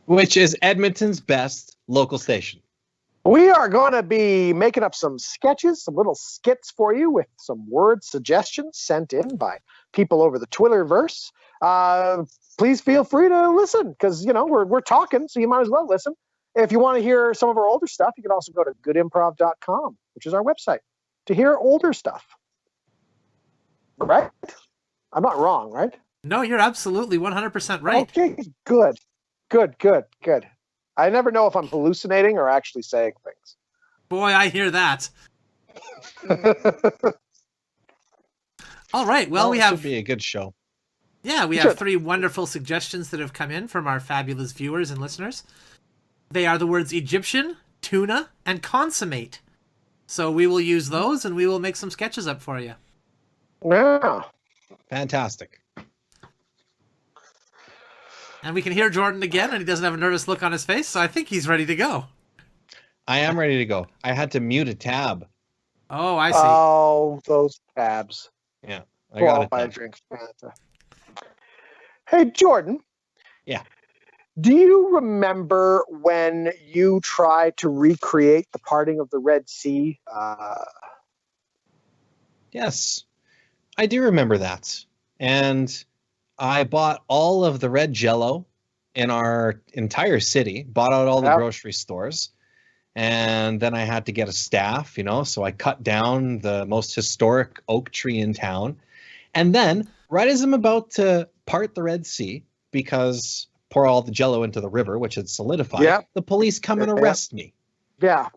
which is Edmonton's best local station. We are going to be making up some sketches, some little skits for you with some word suggestions sent in by people over the Twitterverse. Please feel free to listen because, we're talking, so you might as well listen. If you want to hear some of our older stuff, you can also go to goodimprov.com, which is our website, to hear older stuff. Right? I'm not wrong, right? No, you're absolutely 100% right. Okay, good. I never know if I'm hallucinating or actually saying things. Boy, I hear that. All right, well, we have... Should be a good show. Yeah, we have 3 wonderful suggestions that have come in from our fabulous viewers and listeners. They are the words Egyptian, tuna, and consummate. So we will use those, and we will make some sketches up for you. Yeah. Fantastic. And we can hear Jordan again, and he doesn't have a nervous look on his face, so I think he's ready to go. I am ready to go. I had to mute a tab. Oh, I see. Oh, those tabs. Yeah, I got it. Drink Fanta. Hey, Jordan. Yeah. Do you remember when you tried to recreate the parting of the Red Sea? Yes, I do remember that. And I bought all of the red Jell-O in our entire city, bought out all the grocery stores, and then I had to get a staff, so I cut down the most historic oak tree in town. And then, right as I'm about to part the Red Sea, because pour all the Jell-O into the river, which had solidified, the police come and arrest me. Yeah.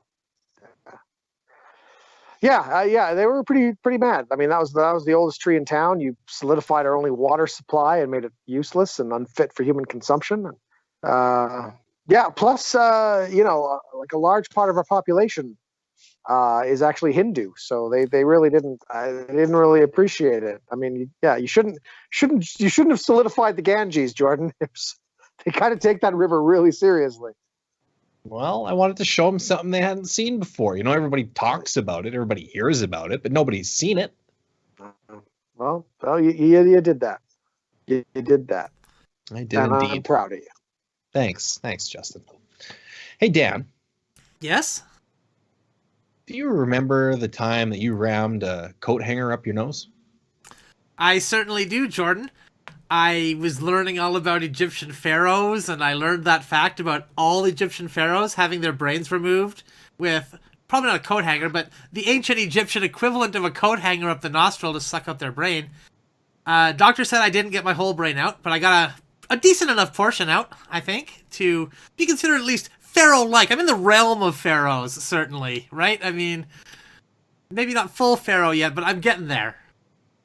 Yeah, they were pretty mad. I mean, that was the oldest tree in town. You solidified our only water supply and made it useless and unfit for human consumption. Plus, like a large part of our population is actually Hindu, so they really didn't really appreciate it. I mean, you shouldn't have solidified the Ganges, Jordan. They kind of take that river really seriously. Well, I wanted to show them something they hadn't seen before. Everybody talks about it, everybody hears about it, but nobody's seen it. Well, you did that. You did that. I did indeed. I'm proud of you. Thanks, Justin. Hey, Dan. Yes? Do you remember the time that you rammed a coat hanger up your nose? I certainly do, Jordan. I was learning all about Egyptian pharaohs, and I learned that fact about all Egyptian pharaohs having their brains removed with, probably not a coat hanger, but the ancient Egyptian equivalent of a coat hanger up the nostril to suck up their brain. Doctor said I didn't get my whole brain out, but I got a decent enough portion out, I think, to be considered at least pharaoh-like. I'm in the realm of pharaohs, certainly, right? I mean, maybe not full pharaoh yet, but I'm getting there.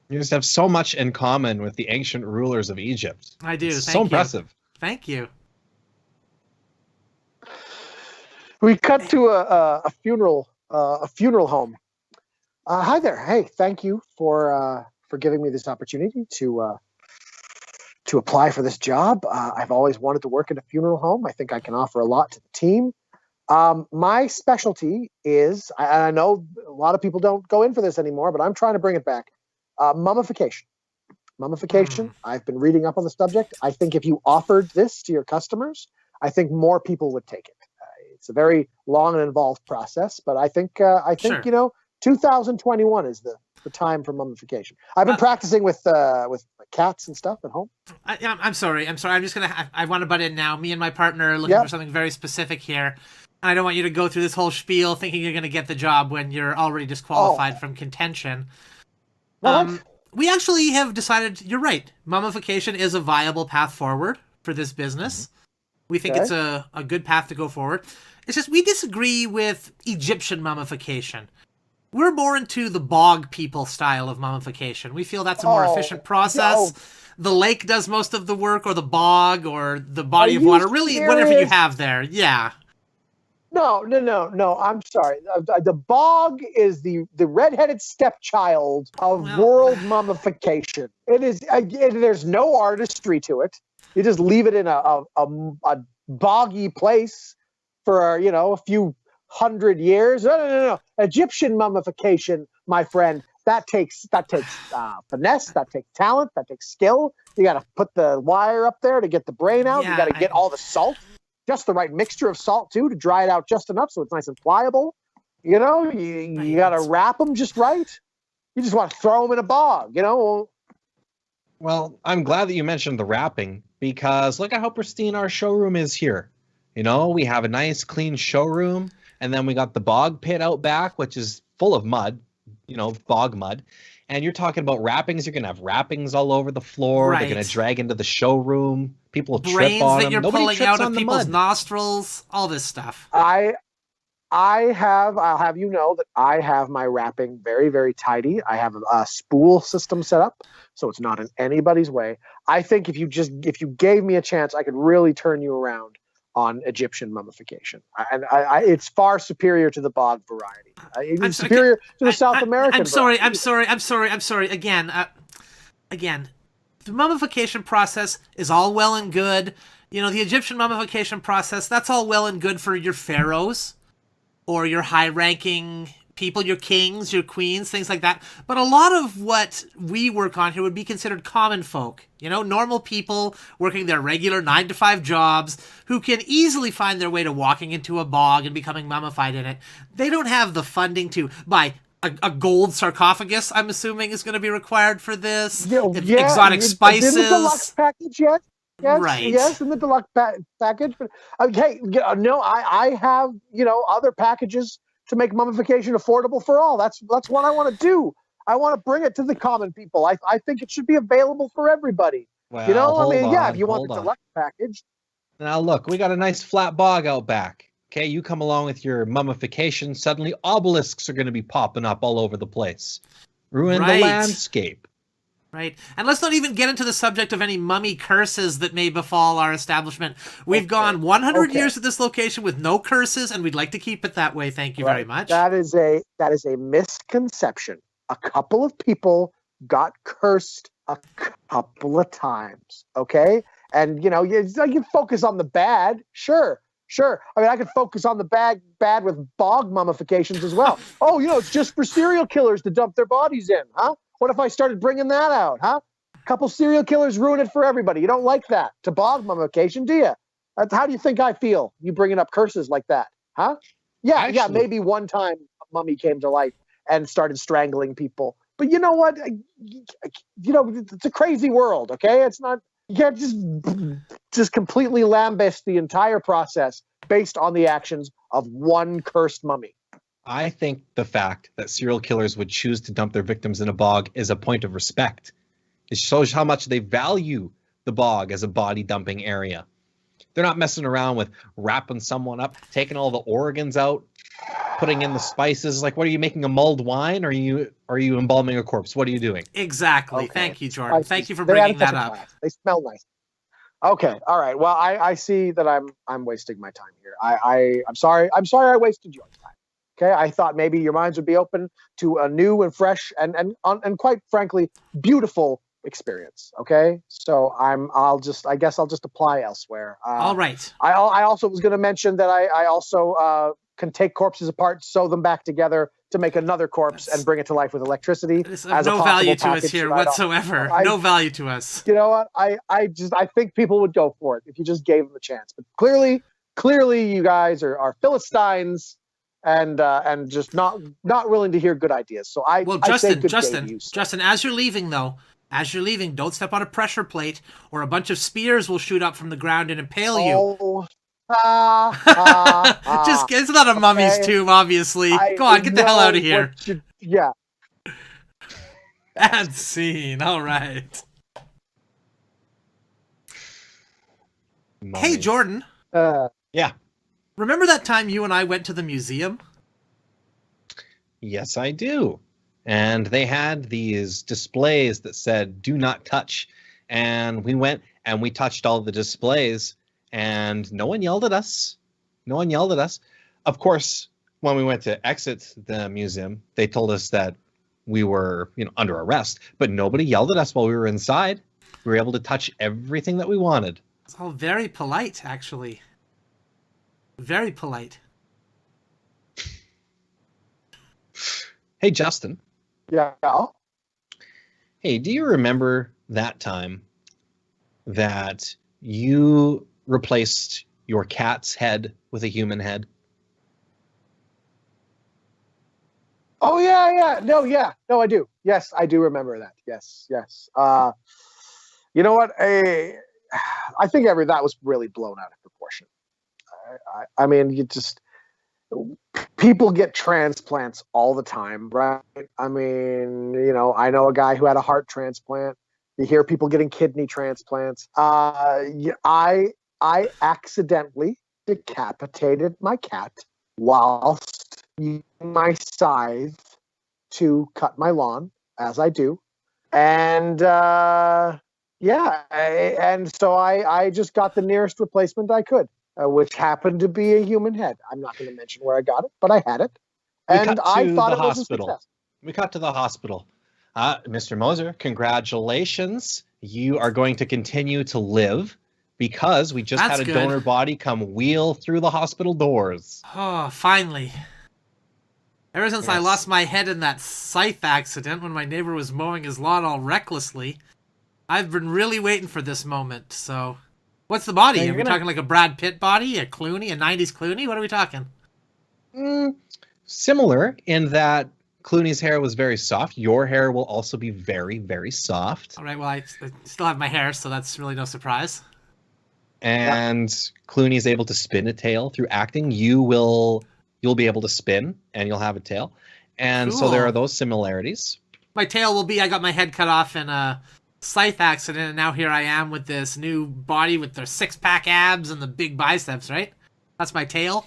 You just have so much in common with the ancient rulers of Egypt. I do. It's so impressive. Thank you. We cut to a funeral home. Hi there. Hey, thank you for giving me this opportunity to apply for this job. I've always wanted to work at a funeral home. I think I can offer a lot to the team. My specialty is, I know a lot of people don't go in for this anymore, but I'm trying to bring it back. Mummification. I've been reading up on the subject. I think if you offered this to your customers, I think more people would take it. It's a very long and involved process, but I think sure. 2021 is the time for mummification. I've been practicing with cats and stuff at home. I'm sorry. I'm just I want to butt in now. Me and my partner are looking for something very specific here. I don't want you to go through this whole spiel thinking you're going to get the job when you're already disqualified from contention. We actually have decided, you're right, mummification is a viable path forward for this business. We think it's a good path to go forward. It's just we disagree with Egyptian mummification. We're more into the bog people style of mummification. We feel that's a more efficient process. The lake does most of the work, or the bog, or the body of water. Really, whatever you have there. Yeah. No. I'm sorry. The bog is the redheaded stepchild of world mummification. It is. There's no artistry to it. You just leave it in a boggy place for a few 100 years. No. Egyptian mummification, my friend. That takes finesse. That takes talent. That takes skill. You got to put the wire up there to get the brain out. You got to get all the salt. just the right mixture of salt too to dry it out just enough so it's nice and pliable. You know, you got to wrap them just right. You just want to throw them in a bog, you know. Well, I'm glad that you mentioned the wrapping, because look at how pristine our showroom is here. You know, we have a nice clean showroom, and then we got the bog pit out back, which is full of mud, you know, bog mud. And you're talking about wrappings. You're going to have wrappings all over the floor. Right. They're going to drag into the showroom. People will trip Brains on that them. you're Nobody pulling trips out on of the people's mud. nostrils. All this stuff. I'll have you know that I have my wrapping very, very tidy. I have a spool system set up, so it's not in anybody's way. I think if you gave me a chance, I could really turn you around on Egyptian mummification. And it's far superior to the bog variety. It's superior to the South American variety. I'm sorry. Again, the mummification process is all well and good. You know, the Egyptian mummification process, that's all well and good for your pharaohs or your high-ranking people, your kings, your queens, things like that. But a lot of what we work on here would be considered common folk. You know, normal people working their regular 9-to-5 jobs who can easily find their way to walking into a bog and becoming mummified in it. They don't have the funding to buy a gold sarcophagus, I'm assuming, is going to be required for this. Exotic spices. In the deluxe package yet? Yes, right. Yes, in the deluxe package. But okay, no, I have, you know, other packages to make mummification affordable for all. That's what I want to do. I want to bring it to the common people. I think it should be available for everybody. Well, you know, I mean, on, if you want the deluxe package. Now look, we got a nice flat bog out back. Okay, you come along with your mummification, suddenly obelisks are going to be popping up all over the place. Ruin the landscape. Right. And let's not even get into the subject of any mummy curses that may befall our establishment. We've gone 100 years at this location with no curses, and we'd like to keep it that way. Thank you very much. That is a misconception. A couple of people got cursed a couple of times, okay? And, you know, you focus on the bad, sure. I mean, I could focus on the bad with bog mummifications as well. Oh, you know, it's just for serial killers to dump their bodies in, huh? What if I started bringing that out, huh? A couple serial killers ruin it for everybody. You don't like that. To bog mummification, do you? How do you think I feel? You bringing up curses like that, huh? Yeah, maybe one time a mummy came to life and started strangling people. But you know what? You know, it's a crazy world, okay? It's not... You can't just completely lambaste the entire process based on the actions of one cursed mummy. I think the fact that serial killers would choose to dump their victims in a bog is a point of respect. It shows how much they value the bog as a body dumping area. They're not messing around with wrapping someone up, taking all the organs out, putting in the spices. Like, what are you making, a mulled wine? Or are you embalming a corpse? What are you doing? Exactly. Okay. Thank you, Jordan. Thank you for bringing that up. They smell nice. Okay. All right. Well, I see that I'm wasting my time here. I'm sorry I wasted your time. Okay. I thought maybe your minds would be open to a new and fresh and quite frankly beautiful experience. Okay. So I guess I'll just apply elsewhere. All right. I also was going to mention that I also can take corpses apart, sew them back together to make another corpse and bring it to life with electricity. There's no value to us here whatsoever. No value to us. You know what? I think people would go for it if you just gave them a chance. But clearly you guys are Philistines and just not willing to hear good ideas. So Justin, as you're leaving, don't step on a pressure plate or a bunch of spears will shoot up from the ground and impale you. It's not a mummy's tomb, obviously. Go on, get the hell out of here. Yeah. And scene. All right. Mummies. Hey, Jordan. Yeah. Remember that time you and I went to the museum? Yes, I do. And they had these displays that said, "Do not touch." And we went and we touched all the displays. And no one yelled at us. Of course, when we went to exit the museum, they told us that we were, under arrest. But nobody yelled at us while we were inside. We were able to touch everything that we wanted. It's all very polite, actually. Very polite. Hey, Justin. Yeah. Hey, do you remember that time that you replaced your cat's head with a human head? Oh yeah. No, I do. Yes, I do remember that. Yes. You know what? I think that was really blown out of proportion. I mean, people get transplants all the time, right? I mean, I know a guy who had a heart transplant. You hear people getting kidney transplants. I accidentally decapitated my cat whilst using my scythe to cut my lawn, as I do. And and so I just got the nearest replacement I could, which happened to be a human head. I'm not going to mention where I got it, but I had it. And I thought it was a success. We got to the hospital. Mr. Moser, congratulations. You are going to continue to live because we just had a donor body come wheel through the hospital doors. Oh, finally. Ever since I lost my head in that scythe accident when my neighbor was mowing his lawn all recklessly, I've been really waiting for this moment. So, what's the body? Are we talking like a Brad Pitt body, a Clooney, a 90s Clooney? What are we talking? Similar in that Clooney's hair was very soft. Your hair will also be very, very soft. All right, well, I still have my hair, so that's really no surprise. And Clooney's able to spin a tail through acting. You'll be able to spin, and you'll have a tail. And so there are those similarities. My tail will be, I got my head cut off in a scythe accident, and now here I am with this new body with their six-pack abs and the big biceps, right? That's my tail.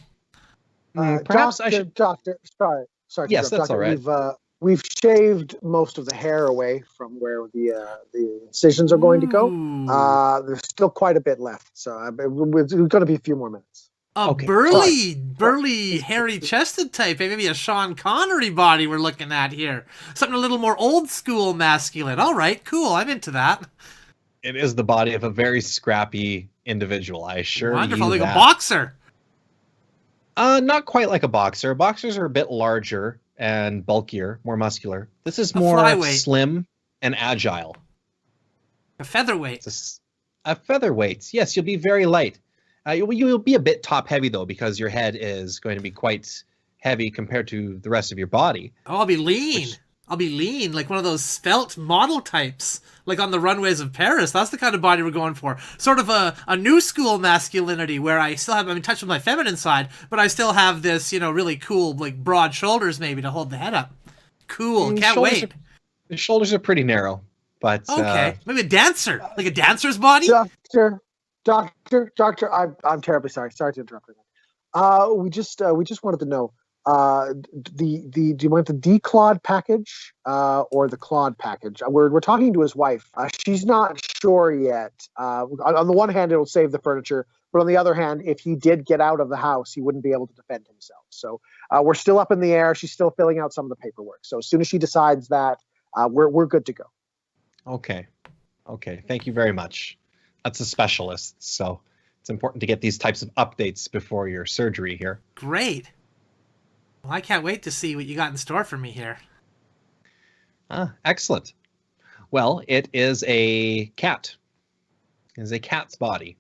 Perhaps I should... Doctor, sorry. Yes, that's Doctor, all right. We've shaved most of the hair away from where the incisions are going to go. There's still quite a bit left, so it's going to be a few more minutes. Burly, hairy-chested type. Maybe a Sean Connery body we're looking at here. Something a little more old-school masculine. All right, cool. I'm into that. It is the body of a very scrappy individual, I assure you. Wonderful, like a boxer. Not quite like a boxer. Boxers are a bit larger and bulkier, more muscular. This is more slim and agile. A featherweight. A featherweight. Yes, you'll be very light. You'll be a bit top heavy though, because your head is going to be quite heavy compared to the rest of your body. Oh, I'll be lean. I'll be lean, like one of those svelte model types, like on the runways of Paris. That's the kind of body we're going for. Sort of a new school masculinity where I'm in touch with my feminine side, but I still have this, really cool, like broad shoulders maybe to hold the head up. Cool. Can't wait. The shoulders are pretty narrow, but okay. Maybe a dancer, like a dancer's body. Doctor, I'm terribly sorry. Sorry to interrupt again. We just wanted to know, do you want the declawed package or the clawed package? We're talking to his wife. She's not sure yet. On the one hand, it'll save the furniture, but on the other hand, if he did get out of the house, he wouldn't be able to defend himself. So we're still up in the air. She's still filling out some of the paperwork. So as soon as she decides that, we're good to go. Okay. Thank you very much. That's a specialist, so it's important to get these types of updates before your surgery here. Great. Well, I can't wait to see what you got in store for me here. Excellent. Well, it is a cat. It is a cat's body.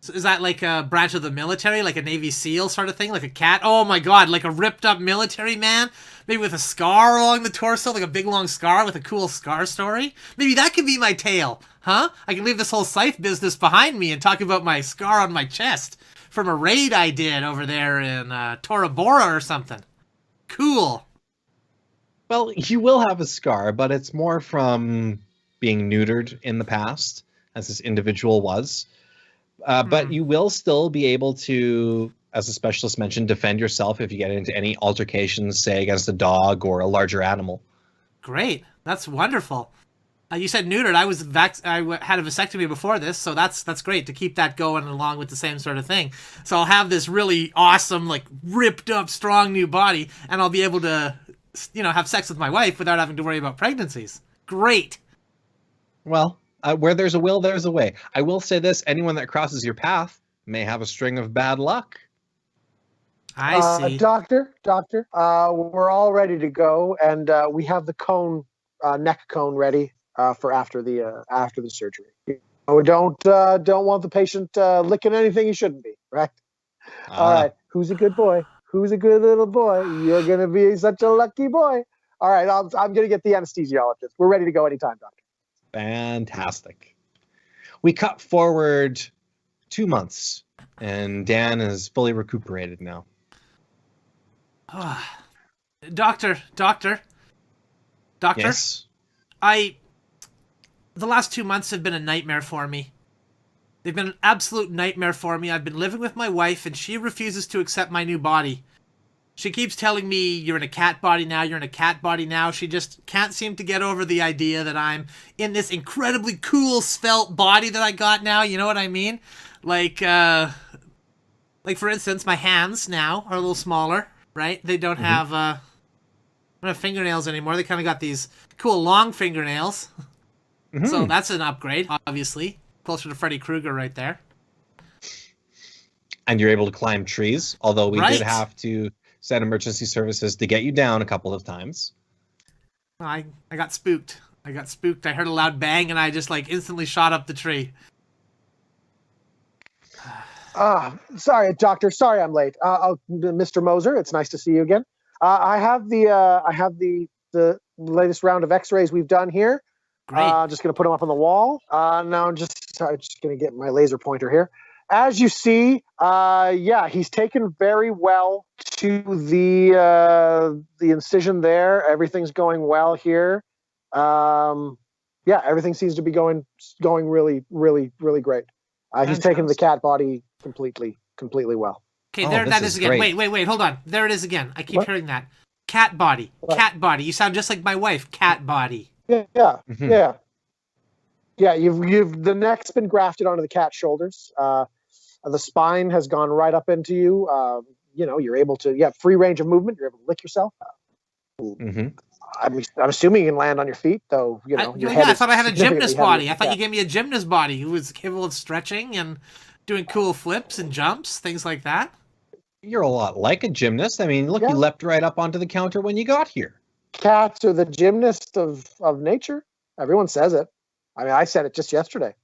So is that like a branch of the military, like a Navy SEAL sort of thing, like a cat? Oh my God, like a ripped up military man? Maybe with a scar along the torso, like a big long scar with a cool scar story? Maybe that could be my tale, huh? I can leave this whole scythe business behind me and talk about my scar on my chest from a raid I did over there in Tora Bora or something. Cool. Well, you will have a scar, but it's more from being neutered in the past, as this individual was. But you will still be able to, as the specialist mentioned, defend yourself if you get into any altercations, say, against a dog or a larger animal. Great. That's wonderful. You said neutered. I had a vasectomy before this, so that's great to keep that going along with the same sort of thing. So I'll have this really awesome, like, ripped up, strong new body, and I'll be able to, have sex with my wife without having to worry about pregnancies. Great. Well, where there's a will, there's a way. I will say this, anyone that crosses your path may have a string of bad luck. I see. Doctor, we're all ready to go, and we have the cone, neck cone ready for after the surgery. We don't want the patient licking anything he shouldn't be. right? All right. Who's a good boy? Who's a good little boy? You're going to be such a lucky boy. All right. I'm going to get the anesthesiologist. We're ready to go anytime, doctor. Fantastic. We cut forward 2 months, and Dan is fully recuperated now. Doctor. Yes? The last 2 months have been a nightmare for me. They've been an absolute nightmare for me. I've been living with my wife, and she refuses to accept my new body. She keeps telling me, you're in a cat body now, you're in a cat body now. She just can't seem to get over the idea that I'm in this incredibly cool, svelte body that I got now. You know what I mean? Like for instance, my hands now are a little smaller, right? They don't have fingernails anymore. They kind of got these cool long fingernails. So that's an upgrade, obviously. Closer to Freddy Krueger right there. And you're able to climb trees, although we did have to send emergency services to get you down a couple of times. I got spooked. I heard a loud bang, and I just instantly shot up the tree. Sorry, doctor. Sorry, I'm late. Mr. Moser, it's nice to see you again. I have the latest round of X-rays we've done here. Great. Just going to put them up on the wall. Now I'm just going to get my laser pointer here. As you see, he's taken very well to the incision there. Everything's going well here. Everything seems to be going really, really, really great. He's taken the cat body completely well. Okay, that is again. Great. Wait, hold on. There it is again. I keep hearing that. Cat body. What? Cat body. You sound just like my wife. Cat body. Yeah. You've the neck's been grafted onto the cat's shoulders. The spine has gone right up into you. You're able to free range of movement. You're able to lick yourself. I'm assuming you can land on your feet, though. Your head. I thought I had a gymnast body. I thought you gave me a gymnast body who was capable of stretching and doing cool flips and jumps, things like that. You're a lot like a gymnast. I mean, look, you leapt right up onto the counter when you got here. Cats are the gymnast of nature. Everyone says it. I mean, I said it just yesterday.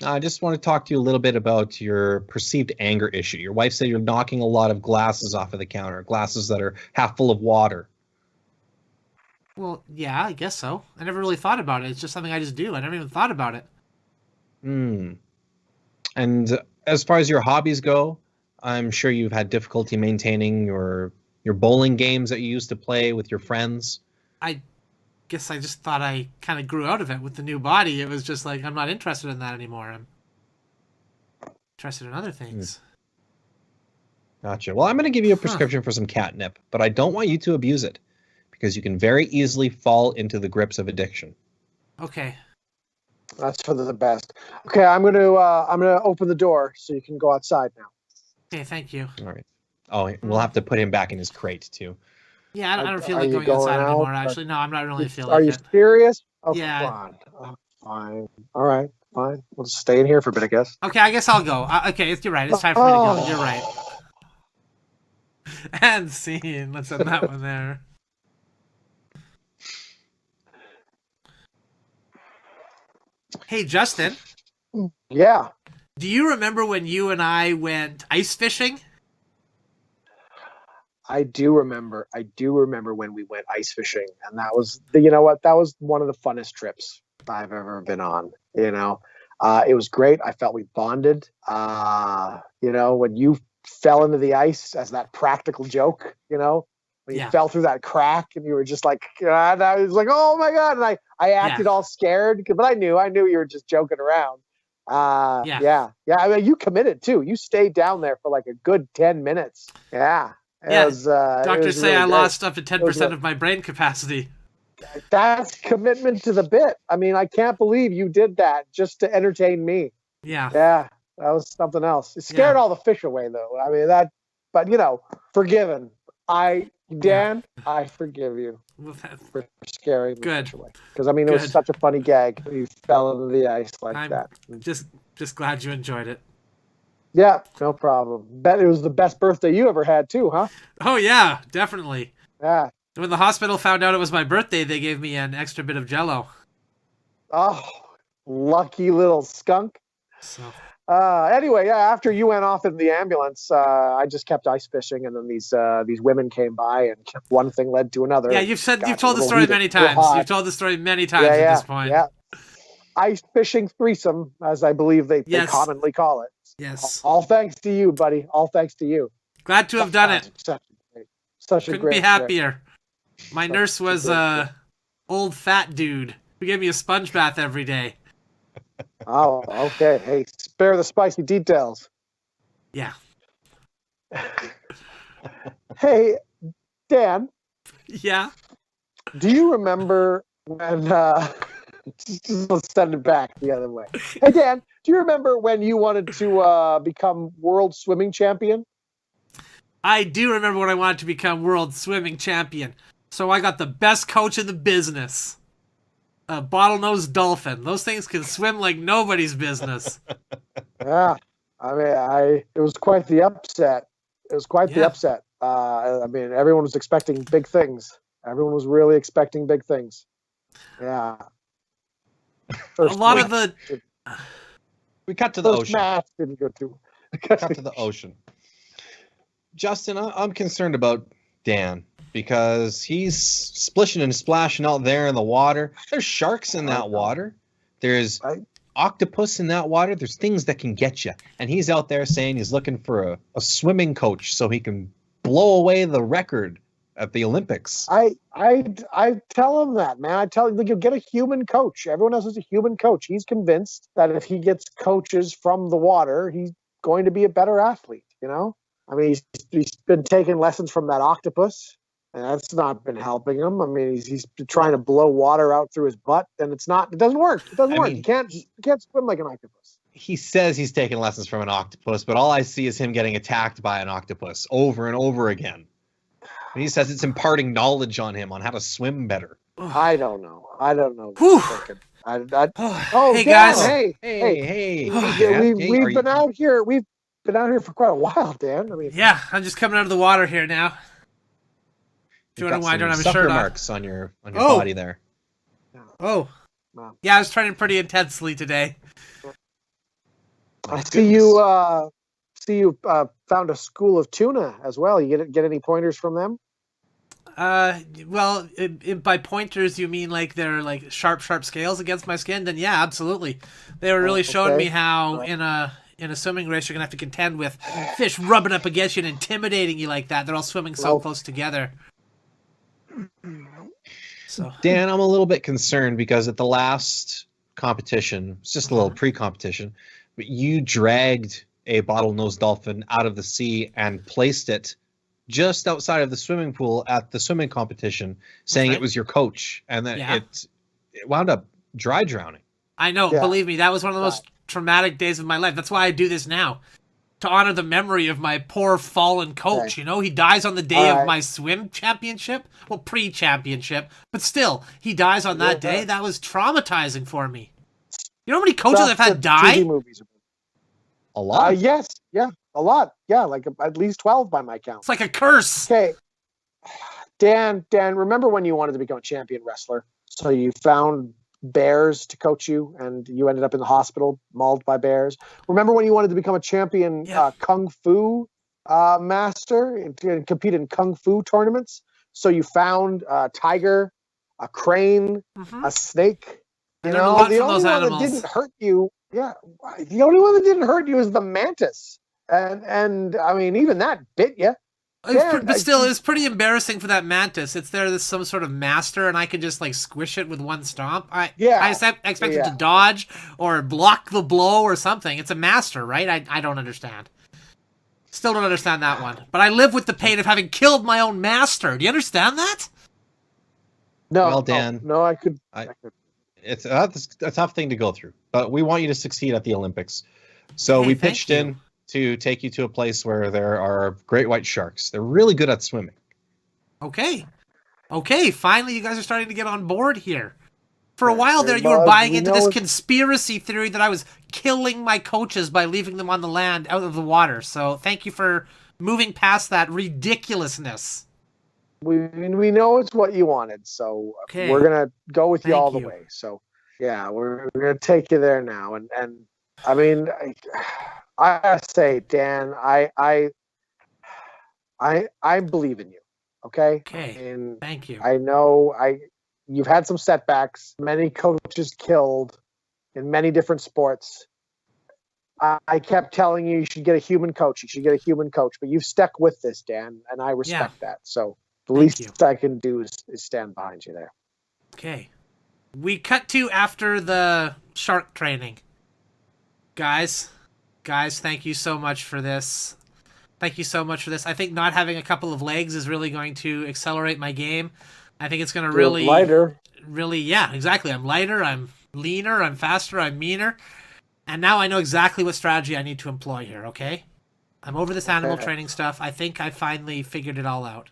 I just want to talk to you a little bit about your perceived anger issue. Your wife said you're knocking a lot of glasses off of the counter, glasses that are half full of water. Well, yeah, I guess so. I never really thought about it. It's just something I just do. I never even thought about it. And as far as your hobbies go, I'm sure you've had difficulty maintaining your bowling games that you used to play with your friends. I guess I just thought I kind of grew out of it with the new body. It was just like, I'm not interested in that anymore. I'm interested in other things. Gotcha. Well, I'm going to give you a prescription for some catnip, but I don't want you to abuse it because you can very easily fall into the grips of addiction. Okay. That's for the best. Okay, I'm going to open the door so you can go outside now. Okay, thank you. All right. Oh, we'll have to put him back in his crate too. Yeah, I don't feel like going outside anymore, actually. No, I'm not really feeling it. Are you serious? Oh, yeah. Come on. Oh, fine. All right, fine. We'll just stay in here for a bit, I guess. Okay, I guess I'll go. Okay, you're right. It's time for me to go. You're right. And scene. Let's end that one there. Hey, Justin. Yeah. Do you remember when you and I went ice fishing? I do remember when we went ice fishing, and that was that was one of the funnest trips I've ever been on. It was great. I felt we bonded. When you fell into the ice as that practical joke, when you fell through that crack and you were just like, and I was like, oh my God. And I acted all scared, but I knew you were just joking around. Yeah. I mean, you committed too. You stayed down there for like a good 10 minutes. Yeah. Doctors say I lost up to 10% of my brain capacity. That's commitment to the bit. I mean, I can't believe you did that just to entertain me. Yeah. Yeah. That was something else. It scared all the fish away though. I mean, but forgiven. I forgive you for scaring the fish away. Because I mean, it was such a funny gag. You fell into the ice like that. Just glad you enjoyed it. Yeah, no problem. Bet it was the best birthday you ever had too, huh? Oh yeah, definitely. Yeah. When the hospital found out it was my birthday, they gave me an extra bit of Jell-O. Oh, lucky little skunk. So Anyway, yeah. After you went off in the ambulance, I just kept ice fishing, and then these women came by, and one thing led to another. Yeah, you've told the story many times. You've told the story many times at this point. Yeah. Ice fishing threesome, as I believe they commonly call it. Yes. All thanks to you, buddy. All thanks to you. Glad to have done it. Such a Couldn't great be happier. My nurse was old fat dude who gave me a sponge bath every day. Oh, okay. Hey, spare the spicy details. Yeah. Hey, Dan. Yeah. Do you remember when? Let's send it back the other way. Hey, Dan. Do you remember when you wanted to become world swimming champion? I do remember when I wanted to become world swimming champion. So I got the best coach in the business. A bottlenose dolphin. Those things can swim like nobody's business. Yeah. I mean, it was quite the upset. It was quite the upset. I mean, everyone was expecting big things. Everyone was really expecting big things. Yeah. We cut to the ocean. Match didn't go through. Cut to the ocean. Justin, I'm concerned about Dan because he's splishing and splashing out there in the water. There's sharks in that water. There's octopus in that water. There's things that can get you. And he's out there saying he's looking for a swimming coach so he can blow away the record at the Olympics. I tell him that, man. I tell him, you'll get a human coach. Everyone else is a human coach. He's convinced that if he gets coaches from the water, he's going to be a better athlete, you know? I mean, he's been taking lessons from that octopus, and that's not been helping him. I mean, he's trying to blow water out through his butt, and it doesn't work. It doesn't work. He can't swim like an octopus. He says he's taking lessons from an octopus, but all I see is him getting attacked by an octopus over and over again. And he says it's imparting knowledge on him on how to swim better. I don't know. Whew. Hey, guys. Hey. We've been out here. We've been out here for quite a while, Dan. I mean, yeah, I'm just coming out of the water here now. Do you know why I don't have a shirt on? Marks on your body there. Oh, yeah, I was training pretty intensely today. I see you found a school of tuna as well. You get any pointers from them? Well, by pointers you mean like they're like sharp scales against my skin? Then yeah, absolutely. They were really showing me how in a swimming race you're gonna have to contend with fish rubbing up against you and intimidating you like that. They're all swimming so close together. So Dan, I'm a little bit concerned because at the last competition, it's just a little pre-competition, but you dragged a bottlenose dolphin out of the sea and placed it just outside of the swimming pool at the swimming competition, saying it was your coach, and then it wound up dry drowning. I know, believe me, that was one of the most traumatic days of my life. That's why I do this now, to honor the memory of my poor fallen coach. You know, he dies on the day of my swim championship, well, pre-championship, but still, he dies on that day. That was traumatizing for me. You know how many coaches I've had die? A lot. Yes, a lot. Yeah, like at least 12 by my count. It's like a curse. Okay, Dan, remember when you wanted to become a champion wrestler? So you found bears to coach you, and you ended up in the hospital mauled by bears. Remember when you wanted to become a champion kung fu master and compete in kung fu tournaments? So you found a tiger, a crane, a snake. You know, the only one that didn't hurt you. Yeah, the only one that didn't hurt you is the mantis, and I mean even that bit you. But still, it's pretty embarrassing for that mantis. It's there as some sort of master, and I can just like squish it with one stomp. I expect it to dodge or block the blow or something. It's a master, right? I don't understand. Still don't understand that one. But I live with the pain of having killed my own master. Do you understand that? No, well, Dan. No, I could. It's a tough thing to go through, but we want you to succeed at the Olympics. So we pitched in to take you to a place where there are great white sharks. They're really good at swimming. Okay. Finally, you guys are starting to get on board here. For a while there, you were buying into this conspiracy theory that I was killing my coaches by leaving them on the land out of the water. So thank you for moving past that ridiculousness. We know it's what you wanted, so we're gonna go with you all the way. So yeah, we're gonna take you there now, and I mean, I say, Dan, I believe in you. Okay. Okay. And Thank you. I know you've had some setbacks, many coaches killed in many different sports. I kept telling you should get a human coach. You should get a human coach, but you've stuck with this, Dan, and I respect that. So the least I can do is stand behind you there. Okay. We cut to after the shark training. Guys, thank you so much for this. Thank you so much for this. I think not having a couple of legs is really going to accelerate my game. I think it's going to really... lighter. Really, yeah, exactly. I'm lighter, I'm leaner, I'm faster, I'm meaner. And now I know exactly what strategy I need to employ here, okay? I'm over this animal training stuff. I think I finally figured it all out.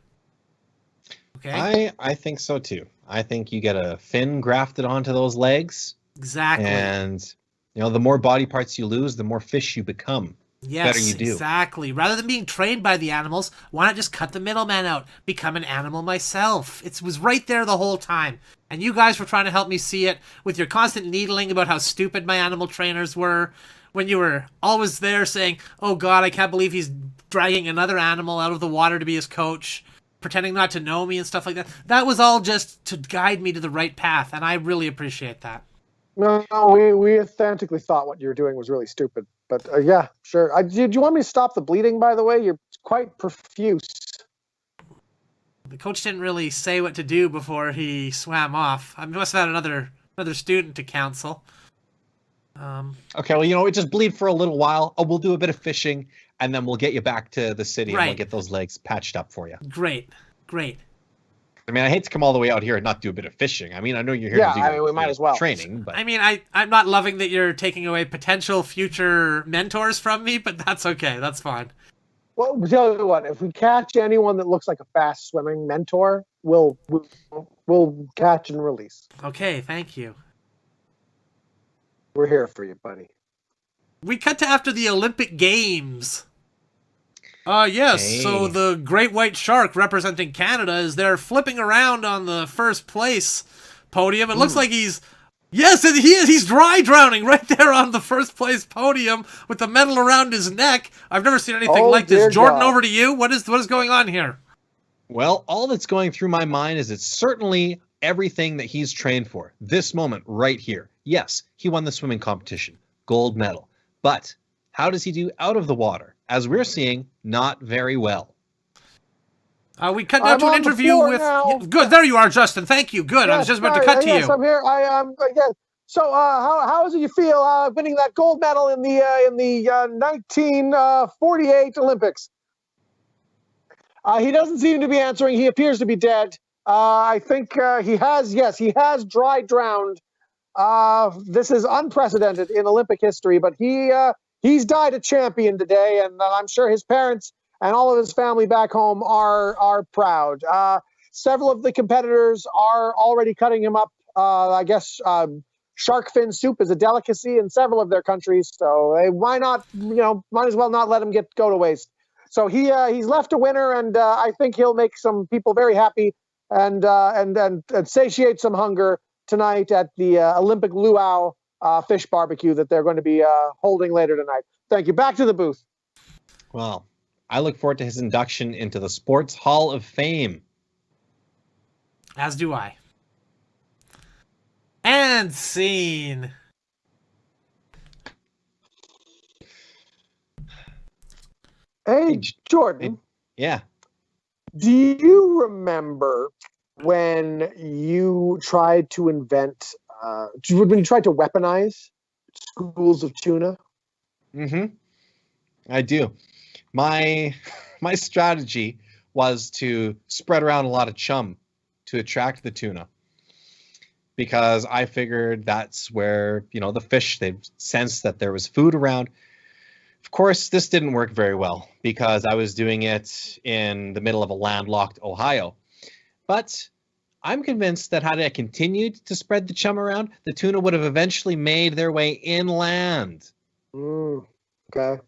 Okay? I think so too. I think you get a fin grafted onto those legs. Exactly. And, the more body parts you lose, the more fish you become. Yes, better you do. Exactly. Rather than being trained by the animals, why not just cut the middleman out? Become an animal myself. It was right there the whole time. And you guys were trying to help me see it with your constant needling about how stupid my animal trainers were. When you were always there saying, oh God, I can't believe he's dragging another animal out of the water to be his coach, pretending not to know me and stuff like that. That was all just to guide me to the right path. And I really appreciate that. No, we authentically thought what you were doing was really stupid. But yeah, sure. Do you want me to stop the bleeding, by the way? You're quite profuse. The coach didn't really say what to do before he swam off. I must have had another student to counsel. Okay, well, just bleed for a little while. Oh, we'll do a bit of fishing, and then we'll get you back to the city, and we'll get those legs patched up for you. Great. I mean, I hate to come all the way out here and not do a bit of fishing. I mean, I know you're here to do we might as well. Training, but... I mean, I'm not loving that you're taking away potential future mentors from me, but that's okay. That's fine. Well, tell you what, if we catch anyone that looks like a fast swimming mentor, we'll catch and release. Okay, thank you. We're here for you, buddy. We cut to after the Olympic Games. Yes, hey. So the great white shark representing Canada is there flipping around on the first place podium. It looks like he's dry drowning right there on the first place podium with the medal around his neck. I've never seen anything like this. Jordan, over to you. What is going on here? Well, all that's going through my mind is it's certainly everything that he's trained for. This moment right here. Yes, he won the swimming competition. Gold medal. But how does he do out of the water? As we're seeing, not very well. We cut down to an interview with... Yeah, good, there you are, Justin. Thank you. Good, yes, I was just about to cut to you. Yes, I'm here. Yes. So, how does it you feel winning that gold medal in the 1948 Olympics? He doesn't seem to be answering. He appears to be dead. I think he has dry drowned. This is unprecedented in Olympic history, but he's died a champion today, and I'm sure his parents and all of his family back home are proud. Several of the competitors are already cutting him up. I guess shark fin soup is a delicacy in several of their countries, so why not? Might as well not let him go to waste. So he's left a winner, and I think he'll make some people very happy and satiate some hunger tonight at the Olympic luau fish barbecue that they're going to be holding later tonight. Thank you. Back to the booth. Well, I look forward to his induction into the Sports Hall of Fame. As do I. And scene. Hey, Jordan. Yeah. Do you remember when you tried to invent, when you tried to weaponize schools of tuna? Mm-hmm. I do. My strategy was to spread around a lot of chum to attract the tuna, because I figured that's where, the fish, they sensed that there was food around. Of course, this didn't work very well because I was doing it in the middle of a landlocked Ohio. But I'm convinced that had I continued to spread the chum around, the tuna would have eventually made their way inland. Okay.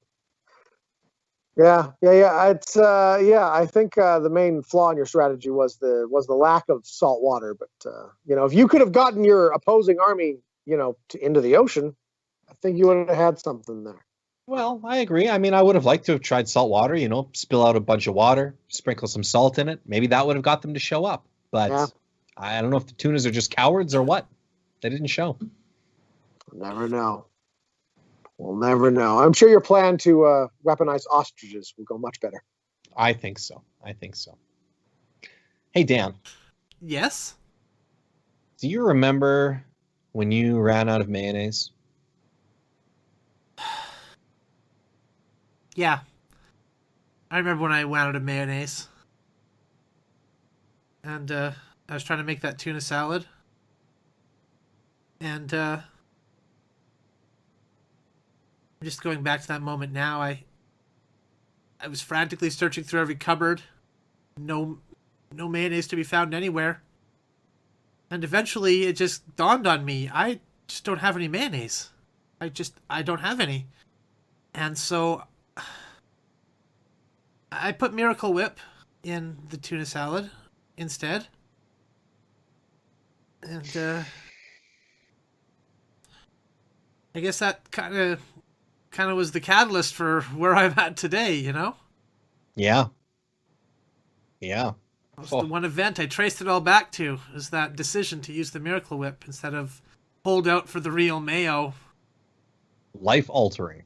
Yeah. It's I think the main flaw in your strategy was the lack of salt water. But if you could have gotten your opposing army, into the ocean, I think you would have had something there. Well, I agree. I mean, I would have liked to have tried salt water, you know, spill out a bunch of water, sprinkle some salt in it. Maybe that would have got them to show up. But Yeah. I don't know if the tunas are just cowards or what. They didn't show. We'll never know. We'll never know. I'm sure your plan to weaponize ostriches will go much better. I think so. Hey, Dan. Yes? Do you remember when you ran out of mayonnaise? Yeah. I remember when I went out of mayonnaise. And I was trying to make that tuna salad. And just going back to that moment now, I was frantically searching through every cupboard. No mayonnaise to be found anywhere. And eventually it just dawned on me, I just don't have any mayonnaise. I don't have any. And so I put Miracle Whip in the tuna salad instead. And I guess that kind of was the catalyst for where I'm at today, you know? Yeah. That's the one event I traced it all back to, is that decision to use the Miracle Whip instead of hold out for the real mayo. Life altering.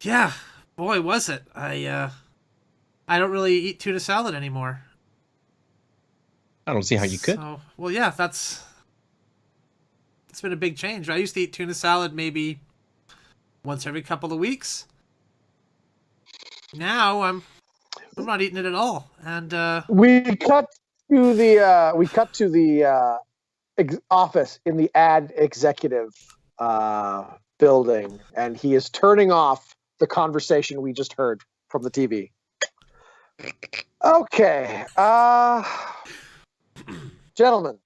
Yeah, boy, was it. I don't really eat tuna salad anymore. I don't see how you could. So, well, yeah, it's been a big change. I used to eat tuna salad maybe once every couple of weeks. Now I'm not eating it at all. And we cut to the office in the ad executive building, and he is turning off the conversation we just heard from the TV. Okay, gentlemen,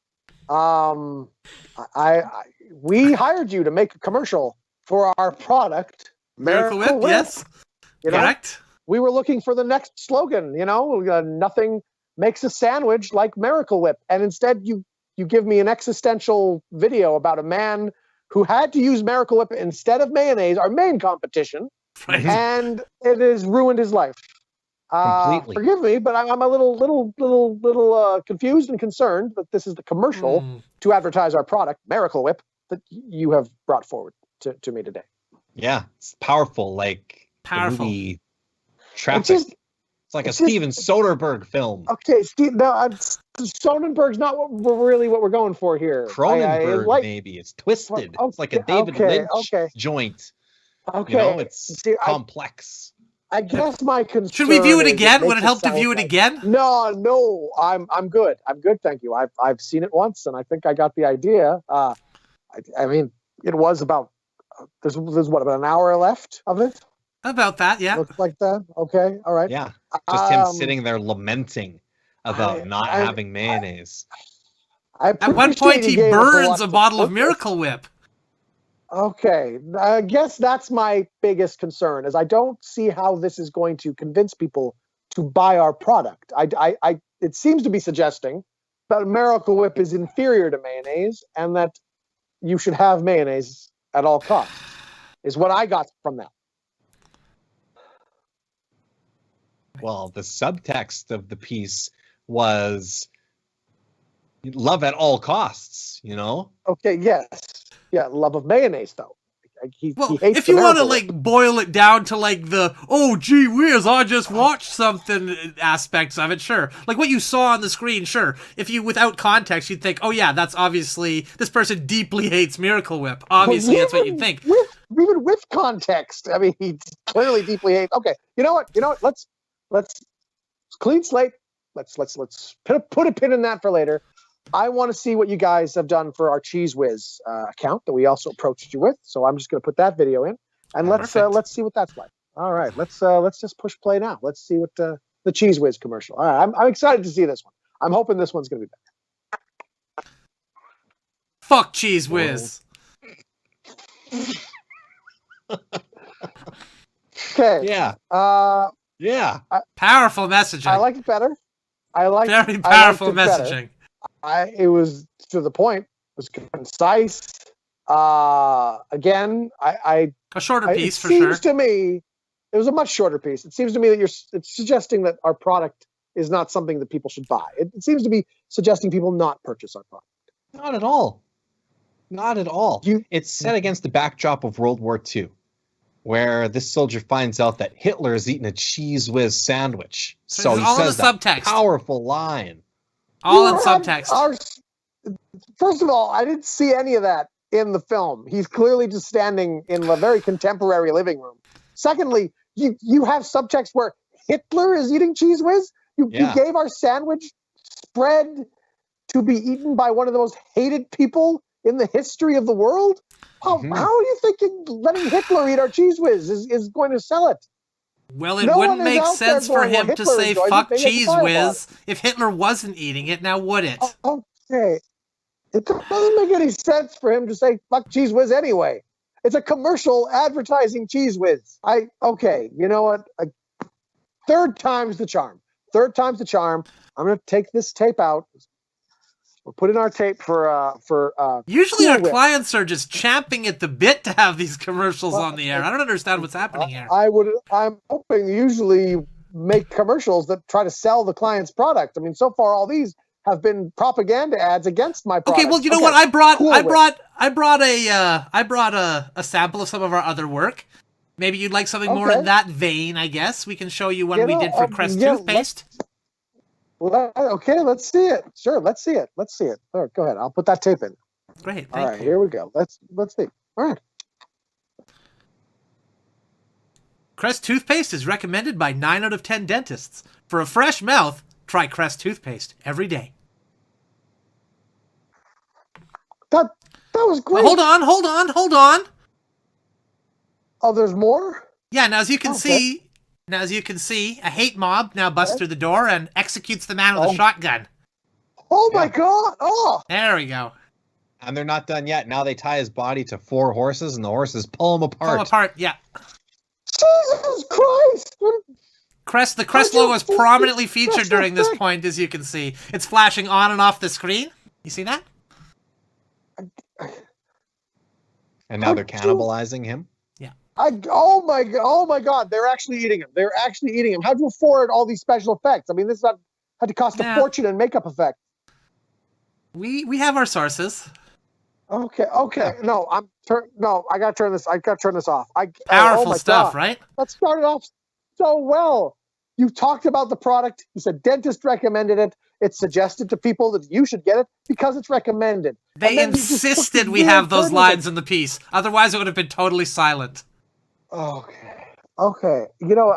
we hired you to make a commercial for our product, Miracle Whip. Yes, correct. We were looking for the next slogan, nothing makes a sandwich like Miracle Whip. And instead you give me an existential video about a man who had to use Miracle Whip instead of mayonnaise, our main competition. Right. And it has ruined his life. Completely. Forgive me, but I'm a little confused and concerned that this is the commercial to advertise our product, Miracle Whip, that you have brought forward to me today. Yeah, it's powerful, like Powerful. The movie Traffic. It's like a Steven Soderbergh film. Okay, Soderbergh's not what we're going for here. Cronenberg, maybe. It's twisted. It's like a David Lynch joint. Okay. It's complex. I guess my concern. Should we view it again? Would it help to view it again? No. I'm good. Thank you. I've seen it once, and I think I got the idea. I mean, it was about. There's what, about an hour left of it? About that, yeah. Looks like that. Okay, all right. Yeah, just him sitting there lamenting about not having mayonnaise. At one point, he burns a bottle of Miracle Whip. Okay, I guess that's my biggest concern, is I don't see how this is going to convince people to buy our product. It seems to be suggesting that Miracle Whip is inferior to mayonnaise and that you should have mayonnaise at all costs, is what I got from that. Well, the subtext of the piece was love at all costs, Okay, yes. Yeah, love of mayonnaise, though. He hates if you want to boil it down to the gee whiz, I just watched something aspects of it, sure. Like what you saw on the screen, sure. If you, without context, you'd think, oh yeah, that's obviously, this person deeply hates Miracle Whip. Obviously, that's what you'd think. Even with context, I mean, he clearly deeply hates. Okay, you know what? Let's clean slate. Let's put a pin in that for later. I want to see what you guys have done for our Cheese Whiz account that we also approached you with. So I'm just going to put that video in, and let's see what that's like. All right, let's just push play now. Let's see what the Cheese Whiz commercial. All right, I'm excited to see this one. I'm hoping this one's going to be better. Fuck Cheese Whiz. Okay. Yeah. Yeah. Powerful messaging. I like it better. Very powerful messaging. It was to the point. It was concise. Again, A shorter it piece for sure. seems to me it was a much shorter piece. It seems to me that it's suggesting that our product is not something that people should buy. It seems to be suggesting people not purchase our product. Not at all. Not at all. It's set against the backdrop of World War II, where this soldier finds out that Hitler is eating a Cheese Whiz sandwich. So he says that powerful line. All in subtext. First of all, I didn't see any of that in the film. He's clearly just standing in a very contemporary living room. Secondly, you have subtext where Hitler is eating Cheese Whiz? You gave our sandwich spread to be eaten by one of the most hated people in the history of the world? How are you thinking letting Hitler eat our Cheese Whiz is going to sell it? Well, it wouldn't make sense for him to say fuck Cheese Whiz if Hitler wasn't eating it, now would it? Okay. It doesn't make any sense for him to say fuck Cheese Whiz anyway. It's a commercial advertising Cheese Whiz. Okay, you know what? Third time's the charm. Third time's the charm. I'm going to take this tape out. We'll put in our tape for usually our clients are just champing at the bit to have these commercials on the air. I don't understand what's happening here. I'm hoping usually you make commercials that try to sell the client's product. I mean, so far all these have been propaganda ads against my product. Okay, well, you know what? I brought a sample of some of our other work. Maybe you'd like something more in that vein, I guess. We can show you one we did for Crest toothpaste. Okay, let's see it. Sure, let's see it. All right, go ahead. I'll put that tape in. Great. All right, here we go. Let's see. All right. Crest toothpaste is recommended by 9 out of 10 dentists. For a fresh mouth, try Crest toothpaste every day. That was great. Well, hold on. Oh, there's more? Yeah, now as you can see, a hate mob now busts through the door and executes the man with a shotgun. Oh my God! Oh, there we go. And they're not done yet. Now they tie his body to 4 horses, and the horses pull him apart. Yeah. Jesus Christ! The Crest logo is prominently featured during this point, as you can see. It's flashing on and off the screen. You see that? And now they're cannibalizing him. Oh my God! They're actually eating him. How'd you afford all these special effects? I mean, this had to cost a fortune in makeup effects. We have our sources. Okay. No, I gotta turn this. I gotta turn this off. Powerful stuff, God. Right? That started off so well. You talked about the product. You said dentist recommended it. It's suggested to people that you should get it because it's recommended. They insisted we have those lines in the piece. Otherwise, it would have been totally silent. Okay. You know,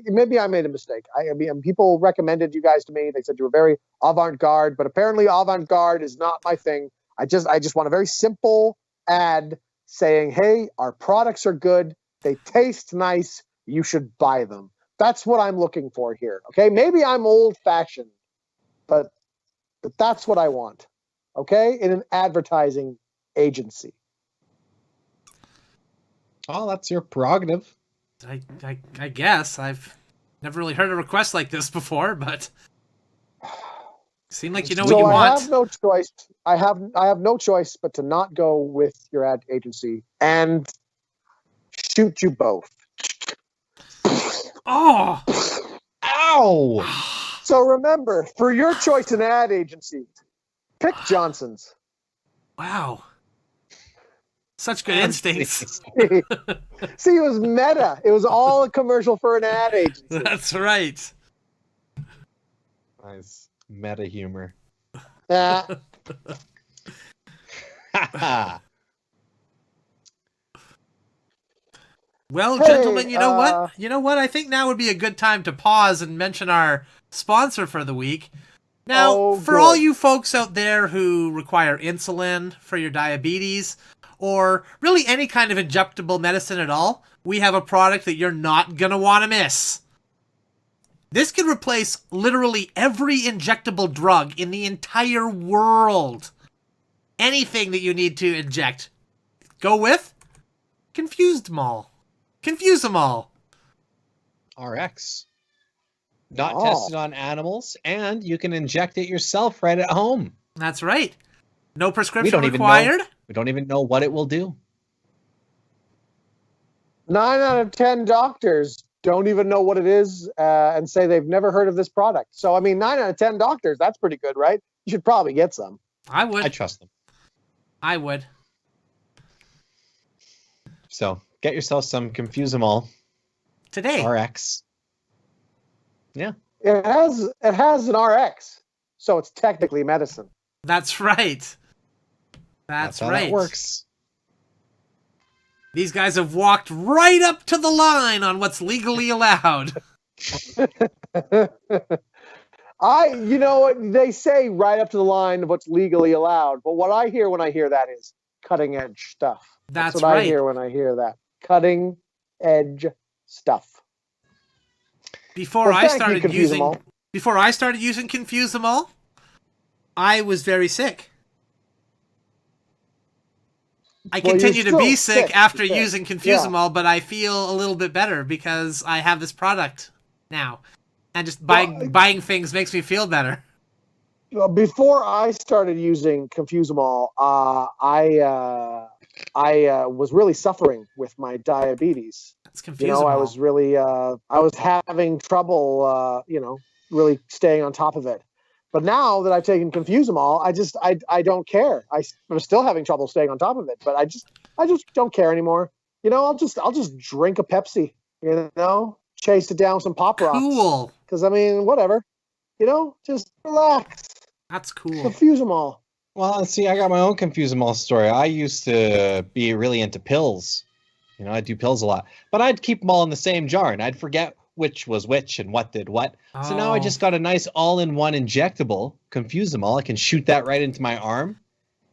maybe I made a mistake. I mean, people recommended you guys to me. They said you were very avant-garde, but apparently avant-garde is not my thing. I just want a very simple ad saying, "Hey, our products are good. They taste nice. You should buy them." That's what I'm looking for here. Okay? Maybe I'm old-fashioned, but that's what I want. Okay? In an advertising agency. Oh, that's your prerogative. I guess. I've never really heard a request like this before, but seem like you know what you want. I have no choice. I have no choice but to not go with your ad agency and shoot you both. Oh! Ow! So remember, for your choice in ad agency, pick Johnson's. Wow. Such good instincts. See, it was meta. It was all a commercial for an ad agency. That's right. Nice. Meta humor. Yeah. Well, gentlemen, you know what? You know what? I think now would be a good time to pause and mention our sponsor for the week. Now, for all you folks out there who require insulin for your diabetes, or really any kind of injectable medicine at all, we have a product that you're not going to want to miss. This could replace literally every injectable drug in the entire world. Anything that you need to inject. Go with Confused Mall. Confuse them all. RX. Not tested on animals, and you can inject it yourself right at home. That's right. No prescription required. We don't even know what it will do. 9 out of 10 doctors don't even know what it is and say they've never heard of this product. So, I mean, 9 out of 10 doctors, that's pretty good, right? You should probably get some. I would. I trust them. I would. So, get yourself some Confuse-em-all. Today. RX. Yeah. It has an RX, so it's technically medicine. That's right. That's how right. that works. These guys have walked right up to the line on what's legally allowed. You know what they say, right up to the line of what's legally allowed. But what I hear when I hear that is cutting edge stuff. That's what right. I hear when I hear that. Cutting edge stuff. Before I started using Confuse-em-all, I was very sick. I continue to be sick after using Confuse-em-all, but I feel a little bit better because I have this product now. And just buying things makes me feel better. Before I started using Confuse-em-all, I was really suffering with my diabetes. That's Confuse-em-all. I was really, I was having trouble, really staying on top of it. But now that I've taken Confuse-em-all, I don't care. I'm still having trouble staying on top of it, but I just don't care anymore. I'll just drink a Pepsi, chase it down with some Pop Rocks. Cool. Because, I mean, whatever. Just relax. That's cool. Confuse-em-all. Well, see, I got my own Confuse-em-all story. I used to be really into pills. I'd do pills a lot. But I'd keep them all in the same jar, and I'd forget which was which and what did what. Oh. So now I just got a nice all-in-one injectable Confuse-em-all. I can shoot that right into my arm,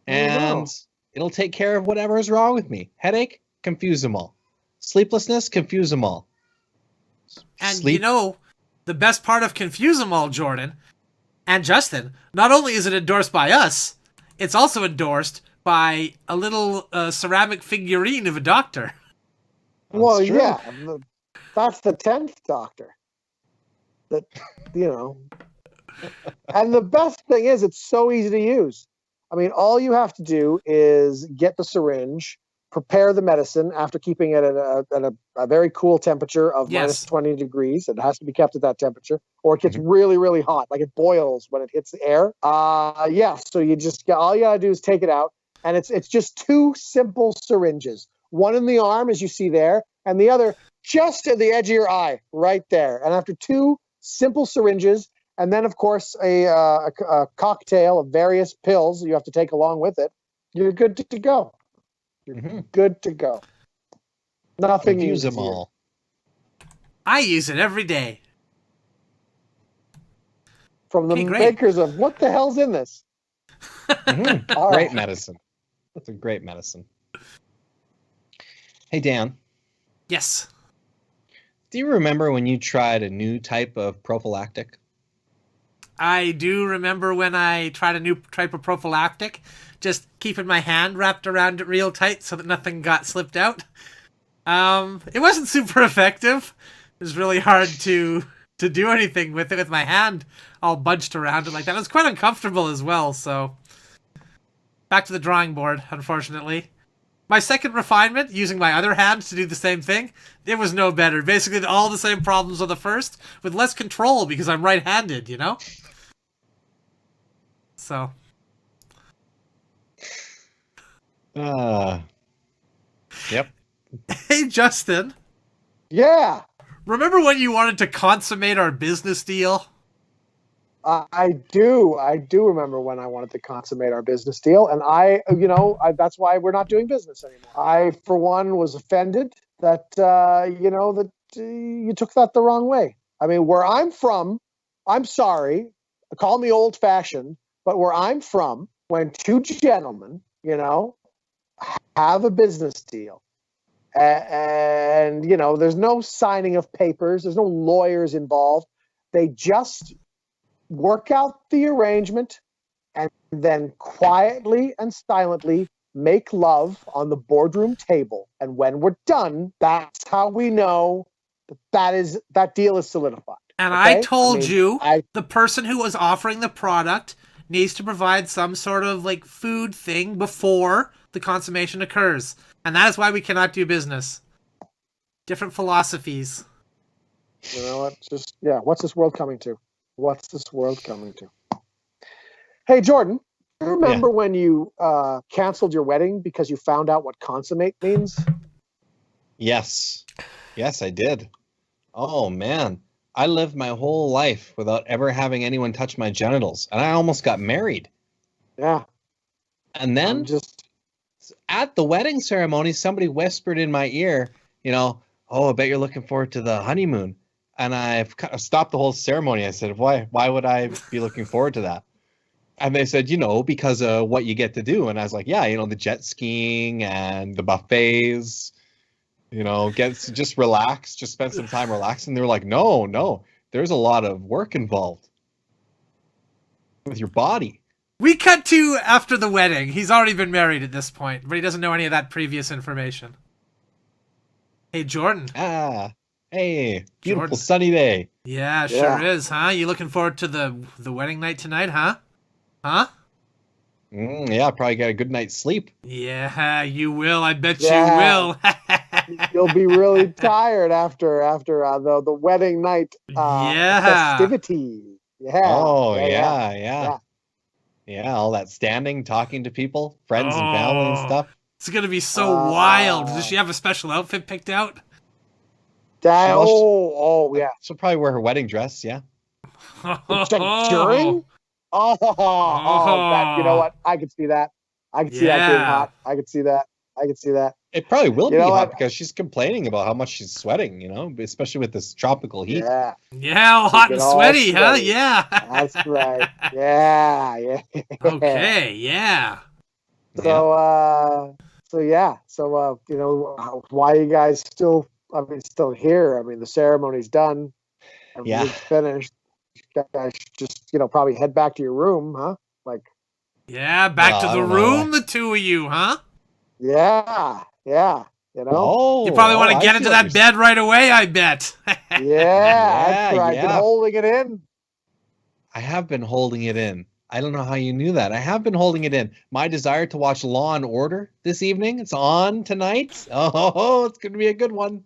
and it'll take care of whatever is wrong with me. Headache? Confuse-em-all. Sleeplessness? Confuse-em-all. And the best part of Confuse-em-all, Jordan and Justin, not only is it endorsed by us, it's also endorsed by a little ceramic figurine of a doctor. Well, yeah. That's the 10th doctor. And the best thing is it's so easy to use. I mean, all you have to do is get the syringe, prepare the medicine after keeping it at a very cool temperature of minus 20 degrees. It has to be kept at that temperature, or it gets really, really hot. Like it boils when it hits the air. So all you gotta do is take it out, and it's just 2 simple syringes. One in the arm, as you see there, and the other just at the edge of your eye, right there. And after 2 simple syringes, and then of course a cocktail of various pills you have to take along with it, you're good to go. You're good to go. Nothing use them all. I use it every day. From the makers of what the hell's in this? Great medicine. That's a great medicine. Hey, Dan. Yes. Do you remember when you tried a new type of prophylactic? I do remember when I tried a new type of prophylactic, just keeping my hand wrapped around it real tight so that nothing got slipped out. It wasn't super effective. It was really hard to do anything with it with my hand all bunched around it like that. It was quite uncomfortable as well, so back to the drawing board, unfortunately. My second refinement, using my other hand to do the same thing, it was no better. Basically, all the same problems of the first, with less control because I'm right-handed, So. Yep. Hey, Justin. Yeah. Remember when you wanted to consummate our business deal? I do remember when I wanted to consummate our business deal, and that's why we're not doing business anymore. I, for one, was offended that you took that the wrong way. I mean, where I'm from, I'm sorry, call me old-fashioned, but where I'm from, when 2 gentlemen, have a business deal, and there's no signing of papers, there's no lawyers involved, they just work out the arrangement and then quietly and silently make love on the boardroom table. And when we're done, that's how we know that deal is solidified. And okay? I told you the person who was offering the product needs to provide some sort of food thing before the consummation occurs. And that is why we cannot do business. Different philosophies. You know what? Just, yeah, what's this world coming to? What's this world coming to? Hey, Jordan, do you remember when you canceled your wedding because you found out what consummate means? Yes. Yes, I did. Oh, man. I lived my whole life without ever having anyone touch my genitals, and I almost got married. Yeah. And then at the wedding ceremony, somebody whispered in my ear, oh, I bet you're looking forward to the honeymoon. And I've kind of stopped the whole ceremony. I said, why would I be looking forward to that? And they said, because of what you get to do. And I was like, yeah, the jet skiing and the buffets, just relax, just spend some time relaxing. They were like, no, there's a lot of work involved with your body. We cut to after the wedding. He's already been married at this point, but he doesn't know any of that previous information. Hey, Jordan. Hey, beautiful Jordan. Sunny day. Yeah, sure is, huh? You looking forward to the wedding night tonight, huh? Huh? Yeah, probably get a good night's sleep. Yeah, you will. I bet you will. You'll be really tired after the wedding night festivity. Yeah. Oh, yeah. Yeah, all that standing, talking to people, friends and family and stuff. It's going to be so wild. Does she have a special outfit picked out? Yeah. She'll probably wear her wedding dress, yeah. During? You know what? I could see that. I could see that being hot. I could see that. It probably will be hot because she's complaining about how much she's sweating, especially with this tropical heat. Yeah, all hot and sweaty, huh? Yeah. That's right. Yeah. Okay, yeah. So, why are you guys still here? I mean, the ceremony's done. Everything's finished. You guys just, probably head back to your room, huh? Back to the room, the two of you, huh? Yeah. You probably want to get into that bed right away, I bet. That's right. Been holding it in. I have been holding it in. I don't know how you knew that. I have been holding it in. My desire to watch Law and Order this evening. It's on tonight. Oh, it's going to be a good one.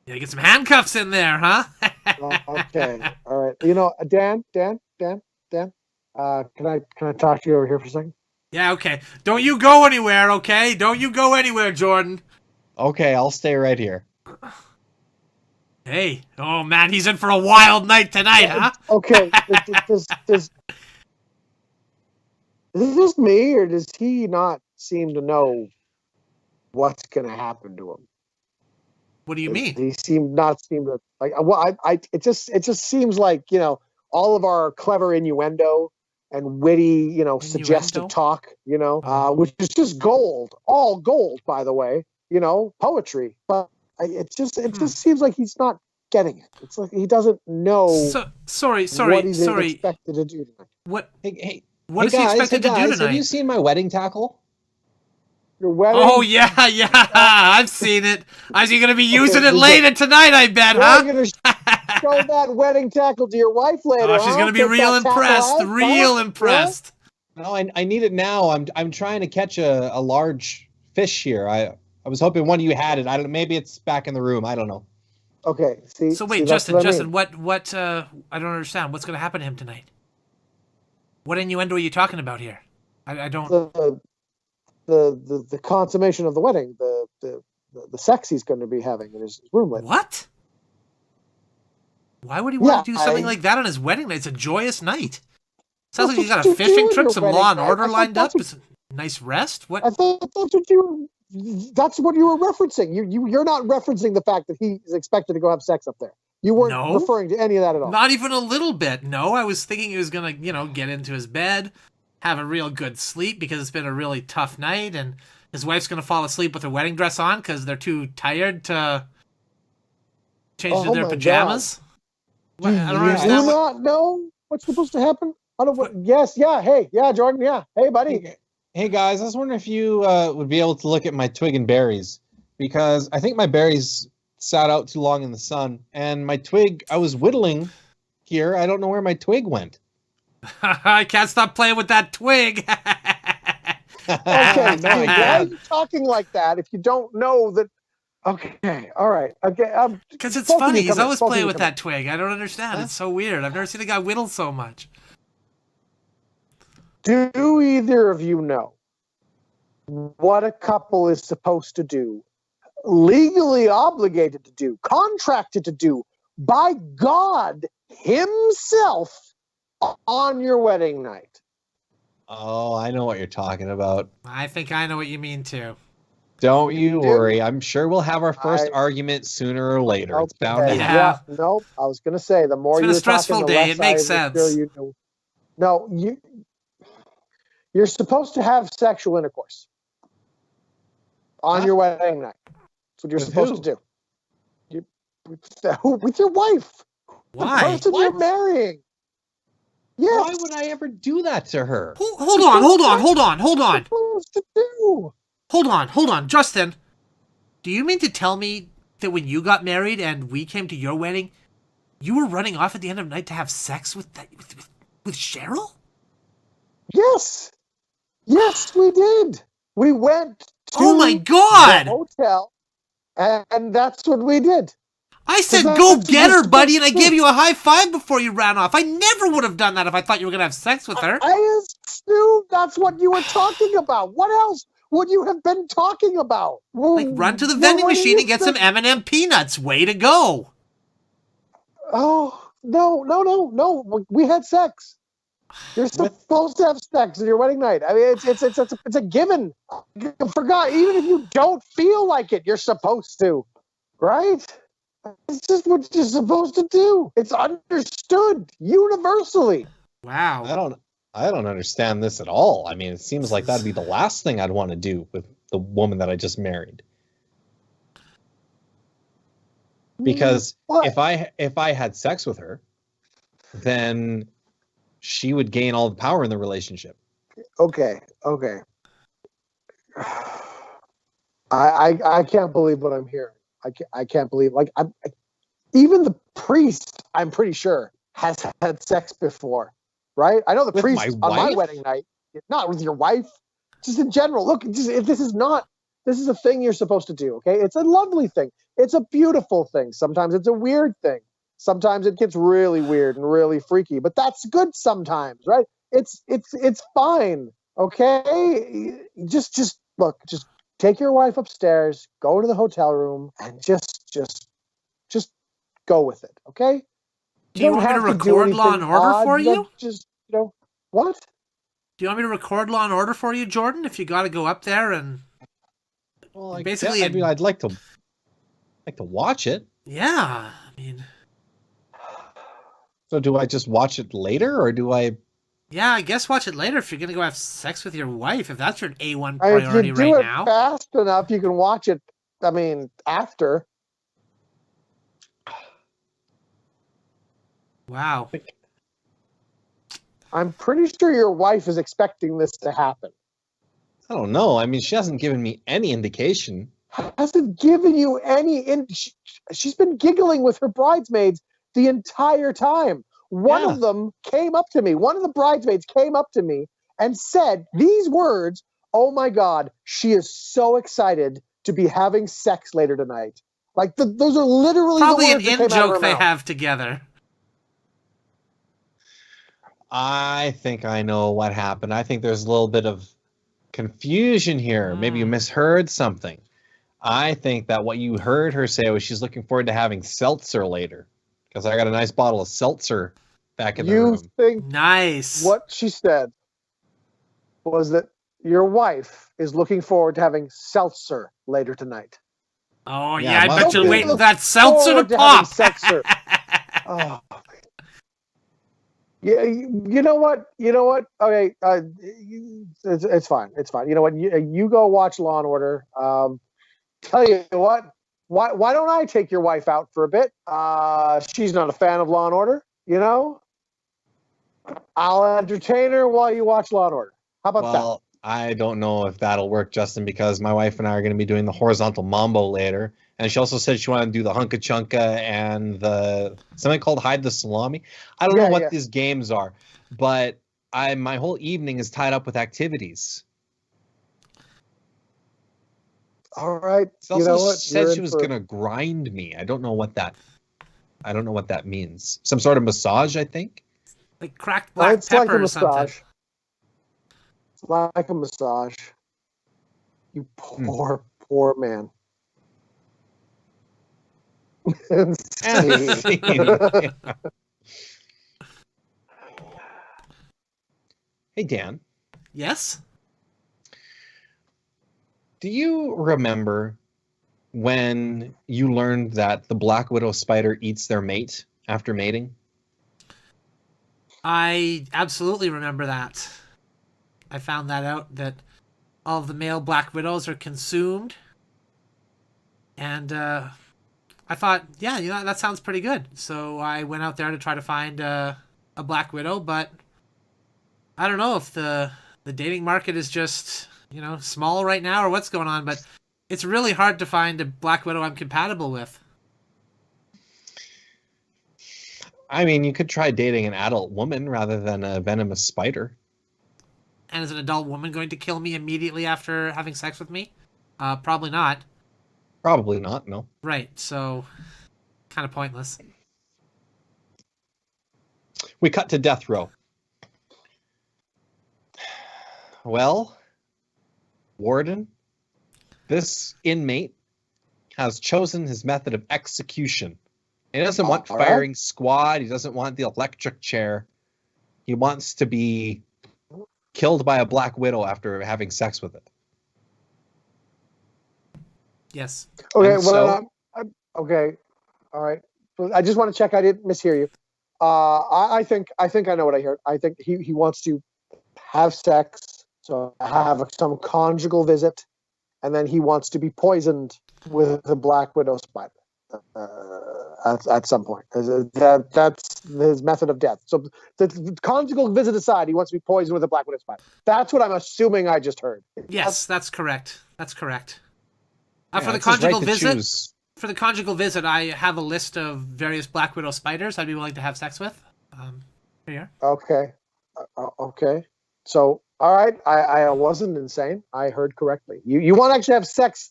Yeah, get some handcuffs in there, huh? Okay. All right. Dan. Can I talk to you over here for a second? Yeah, okay. Don't you go anywhere, okay? Don't you go anywhere, Jordan. Okay, I'll stay right here. Hey. Oh, man, he's in for a wild night tonight, huh? Okay. Is this just me, or does he not seem to know what's going to happen to him? What do you mean? He seem to like. Well, it just seems like all of our clever innuendo and witty, suggestive talk, which is just gold, all gold, by the way, poetry. But it just seems like he's not getting it. It's like he doesn't know. Sorry. What he's expected to do tonight. What? Hey, what is he expected to do tonight? Have you seen my wedding tackle? Your wedding? Oh yeah, I've seen it. Is he gonna be using it later tonight? I bet, huh? You're gonna show that wedding tackle to your wife later. Oh, she's gonna be real impressed. Real impressed. No, I need it now. I'm trying to catch a large fish here. I was hoping one of you had it. I don't. Maybe it's back in the room. I don't know. Okay. So wait, Justin, what? I don't understand. What's gonna happen to him tonight? What innuendo are you talking about here? I don't. The consummation of the wedding, the sex he's going to be having in his room later. What? Why would he want to do something like that on his wedding night? It's a joyous night. Sounds like he's got a fishing trip, some Law and Order lined up, some nice rest. What? I thought that's what you were referencing. You're not referencing the fact that he is expected to go have sex up there. You weren't referring to any of that at all. Not even a little bit. No, I was thinking he was gonna, get into his bed, have a real good sleep because it's been a really tough night, and his wife's going to fall asleep with her wedding dress on because they're too tired to change into their pajamas. I don't understand. Do you not know what's supposed to happen? I don't. Yes, yeah, hey, yeah, Jordan, yeah, hey, buddy. Hey, guys, I was wondering if you would be able to look at my twig and berries, because I think my berries sat out too long in the sun, and my twig, I was whittling here. I don't know where my twig went. I can't stop playing with that twig. Okay, No, I why are can't. you talking like that if you don't know that? Okay, all right. Okay, Because it's both of funny. you He's come in. always Both of playing you with come in. that twig. I don't understand. Huh? It's so weird. I've never seen a guy whittle so much. Do either of you know what a couple is supposed to do, legally obligated to do, contracted to do by God Himself on your wedding night? Oh, I know what you're talking about. I think I know what you mean too. Don't You you do? worry. I'm sure we'll have our first I- argument sooner or later. It's bound to Okay, happen. Yeah. yeah, no, I was going to say the more It's been you a were talking, stressful the day. less It makes I was sure sense. you knew. No, you're supposed to have sexual intercourse on Huh? your wedding night. That's what you're With supposed who? to do. You, with your wife, the Why? person you're What? marrying. Yes. Why would I ever do that to her? Hold on, hold on, hold on, hold on. Supposed to do. Hold on. Justin, do you mean to tell me that when you got married and we came to your wedding, you were running off at the end of the night to have sex with Cheryl? Yes. Yes, we did. We went to Oh my the God! hotel, and that's what we did. I said That's go what get you're her, buddy, and I supposed to gave do. you a high five before you ran off. I never would have done that if I thought you were going to have sex with her. I assumed that's what you were talking about. What else would you have been talking about? Like, run to the vending What do machine you and get some think? M&M peanuts. Way to go. Oh, no. We had sex. You're With supposed to have sex on your wedding night. I mean, it's a given. You forgot. Even if you don't feel like it, you're supposed to, right? It's just what you're supposed to do. It's understood universally. Wow. I don't understand this at all. I mean, it seems like that'd be the last thing I'd want to do with the woman that I just married. Because What? if I had sex with her, then she would gain all the power in the relationship. Okay. I can't believe what I'm hearing. I can't believe even the priest, I'm pretty sure, has had sex before, right? I know the With priest my on my wife? wedding night, not with your wife, just in general. Look, if this is a thing you're supposed to do. Okay, it's a lovely thing. It's a beautiful thing. Sometimes it's a weird thing. Sometimes it gets really weird and really freaky, but that's good sometimes, right? It's fine. Okay, just look, just take your wife upstairs, go to the hotel room, and just go with it. Okay. Do you want me to record Law and Order for you? Just what? Do you want me to record Law and Order for you, Jordan? If you got to go up there and Well, basically, I mean, I'd like to watch it. yeah. I mean, So do I just watch it later, or do I? yeah. I guess watch it later if you're gonna go have sex with your wife. If that's your A1 If priority you do right it now. fast enough, you can watch it. I mean, after. Wow. I'm pretty sure your wife is expecting this to happen. I don't know. I mean, she hasn't given me any indication. Hasn't given you any. She's been giggling with her bridesmaids the entire time. One Yeah. of them came up to me. One of the bridesmaids came up to me and said these words. Oh my God, she is so excited to be having sex later tonight. Like those are literally Probably the an words that in came out of joke her they mouth. have together. I think I know what happened. I think there's a little bit of confusion here. Maybe you misheard something. I think that what you heard her say was she's looking forward to having seltzer later, because I got a nice bottle of seltzer back in the You room. think Nice. what she said was that your wife is looking forward to having seltzer later tonight. Oh Yeah, yeah, I must bet you're be. waiting for that seltzer to Forward to having pop. seltzer. Oh. Yeah, you know what? Okay, it's fine. It's fine. You know what? You go watch Law and Order. Tell you what. Why don't I take your wife out for a bit? She's not a fan of Law and Order. You know, I'll entertain her while you watch Law and Order. How about that? Well, I don't know if that'll work, Justin, because my wife and I are going to be doing the horizontal mambo later. And she also said she wanted to do the hunka chunka and the something called hide the salami. I don't know what these games are, but my whole evening is tied up with activities. All right. She also said she was going to grind me. I don't know what that means. Some sort of massage, I think. Like cracked black pepper or something. It's like a massage. You poor man. Yeah. Hey, Dan. Yes? Do you remember when you learned that the black widow spider eats their mate after mating? I absolutely remember that. I found that out, that all of the male black widows are consumed. And I thought, yeah, that sounds pretty good. So I went out there to try to find a black widow, but I don't know if the dating market is just, small right now or what's going on, but it's really hard to find a black widow I'm compatible with. I mean, you could try dating an adult woman rather than a venomous spider. And is an adult woman going to kill me immediately after having sex with me? Probably not. Probably not, no. Right, so kind of pointless. We cut to death row. Well, Warden, this inmate has chosen his method of execution. He doesn't want firing squad. He doesn't want the electric chair. He wants to be killed by a black widow after having sex with it. Yes. Okay. Okay. All right. I just want to check I didn't mishear you. I think I know what I heard. I think he wants to have sex, so have some conjugal visit, and then he wants to be poisoned with the black widow spider at some point. That's his method of death. So the conjugal visit aside, he wants to be poisoned with a black widow spider. That's what I'm assuming I just heard. Yes, that's correct. That's correct. Yeah, for the conjugal visit, I have a list of various black widow spiders I'd be willing to have sex with. Here. Okay. Okay. So, all right. I wasn't insane. I heard correctly. You want to actually have sex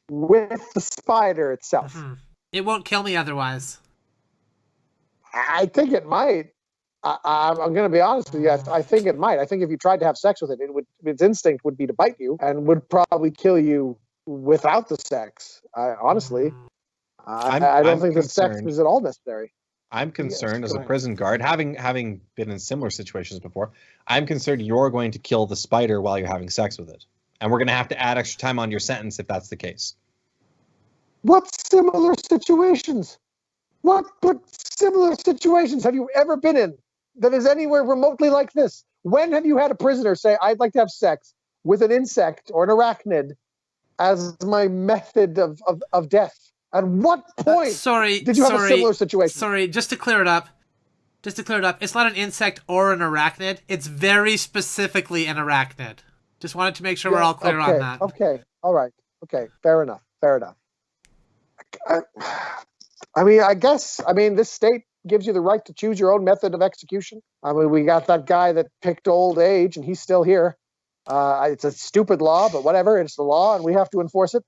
with the spider itself. Mm-hmm. It won't kill me otherwise. I think it might. I'm going to be honest with you. I think it might. I think if you tried to have sex with it, its instinct would be to bite you and would probably kill you without the sex. Honestly, I don't think the sex is at all necessary. I'm concerned as a prison guard, having been in similar situations before. I'm concerned you're going to kill the spider while you're having sex with it, and we're going to have to add extra time on your sentence if that's the case. What similar situations? What similar situations have you ever been in that is anywhere remotely like this? When have you had a prisoner say, "I'd like to have sex with an insect or an arachnid as my method of death"? At what point did you have a similar situation? Sorry, just to clear it up, it's not an insect or an arachnid. It's very specifically an arachnid. Just wanted to make sure we're all clear on that. Okay, all right. Okay, fair enough. I mean, this state gives you the right to choose your own method of execution. I mean, we got that guy that picked old age, and he's still here. It's a stupid law, but whatever. It's the law, and we have to enforce it.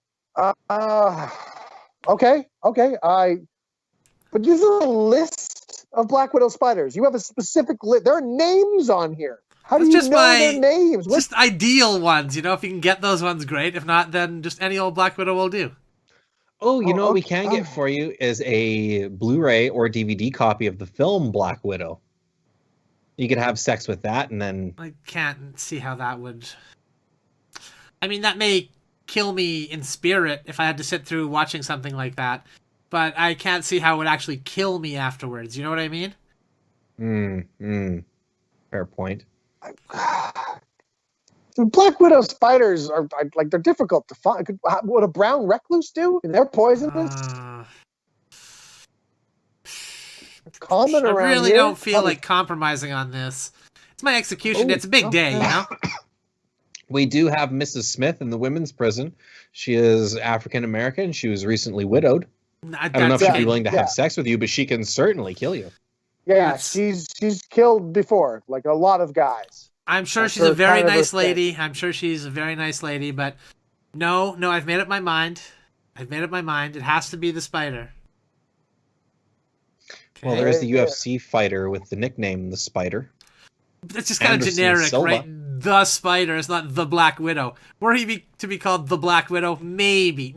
Okay. But this is a list of black widow spiders. You have a specific list. There are names on here. How do you know their names? Just ideal ones. If you can get those ones, great. If not, then just any old black widow will do. Oh, what we can get for you is a Blu-ray or DVD copy of the film Black Widow. You could have sex with that, and then... I can't see how that would... I mean, that may kill me in spirit if I had to sit through watching something like that, but I can't see how it would actually kill me afterwards. You know what I mean? Fair point. Black widow spiders are like, they're difficult to find. Would a brown recluse do? They're poisonous. Common around I really here? don't feel like compromising on this. It's my execution. It's a big day, We do have Mrs. Smith in the women's prison. She is African American. She was recently widowed. I don't know if she'd be willing to have sex with you, but she can certainly kill you. Yeah, she's killed before, like a lot of guys. I'm sure she's a very nice lady. I'm sure she's a very nice lady, but No, I've made up my mind. It has to be the spider. Okay. Well, there is the UFC fighter with the nickname the Spider. That's just kind of generic, Silva. Right? The Spider. It's not the Black Widow. Were he to be called the Black Widow? Maybe.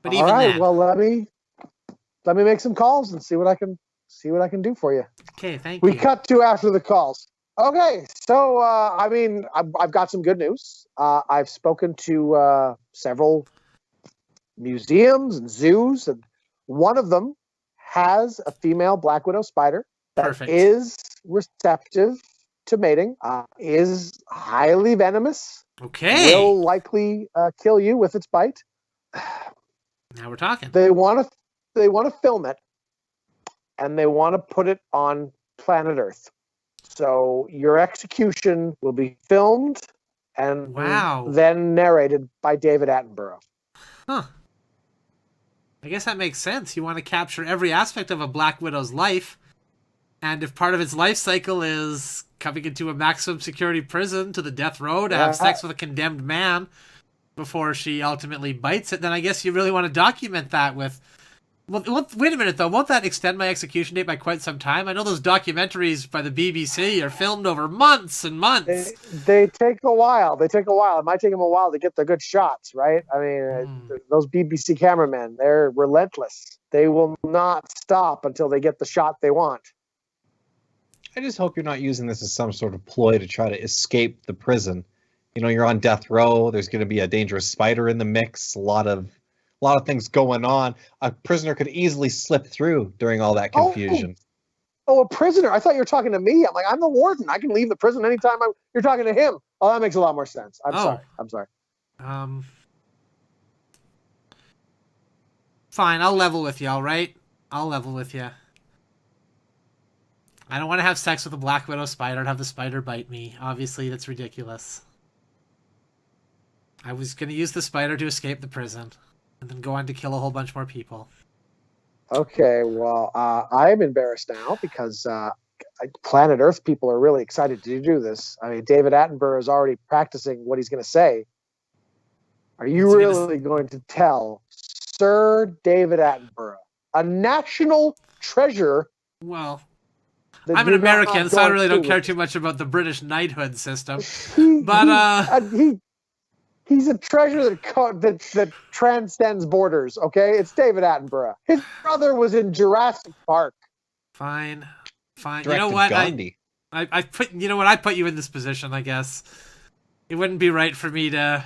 But even right, that. Well, let me make some calls and see what I can do for you. Okay, thank you. We cut to after the calls. Okay, so I've got some good news. I've spoken to several museums and zoos, and one of them has a female Black Widow spider that is receptive to mating, is highly venomous. Okay. Will likely kill you with its bite. Now we're talking. They want to film it, and they want to put it on planet Earth. So your execution will be filmed and then narrated by David Attenborough. Huh. I guess that makes sense. You want to capture every aspect of a Black Widow's life. And if part of its life cycle is coming into a maximum security prison to the death row to have sex with a condemned man before she ultimately bites it, then I guess you really want to document that with... Well, wait a minute, though. Won't that extend my execution date by quite some time? I know those documentaries by the BBC are filmed over months and months. They take a while. It might take them a while to get the good shots, right? I mean, those BBC cameramen, they're relentless. They will not stop until they get the shot they want. I just hope you're not using this as some sort of ploy to try to escape the prison. You know, you're on death row. There's going to be a dangerous spider in the mix. A lot of things going on. A prisoner could easily slip through during all that confusion. Oh, a prisoner. I thought you were talking to me. I'm like, I'm the warden. I can leave the prison anytime you're talking to him. Oh, that makes a lot more sense. I'm sorry. Fine. I'll level with you, all right? I'll level with you. I don't want to have sex with a Black Widow spider and have the spider bite me. Obviously, that's ridiculous. I was going to use the spider to escape the prison and then go on to kill a whole bunch more people. Okay, well, I'm embarrassed now because Planet Earth people are really excited to do this. I mean, David Attenborough is already practicing what he's going to say. Are you really going to tell Sir David Attenborough, a national treasure? Well, I'm an American, so I really don't care too much about the British knighthood system. He's a treasure that transcends borders, okay? It's David Attenborough. His brother was in Jurassic Park. Fine. Directed You know what? Gandhi. I put you in this position, I guess. It wouldn't be right for me to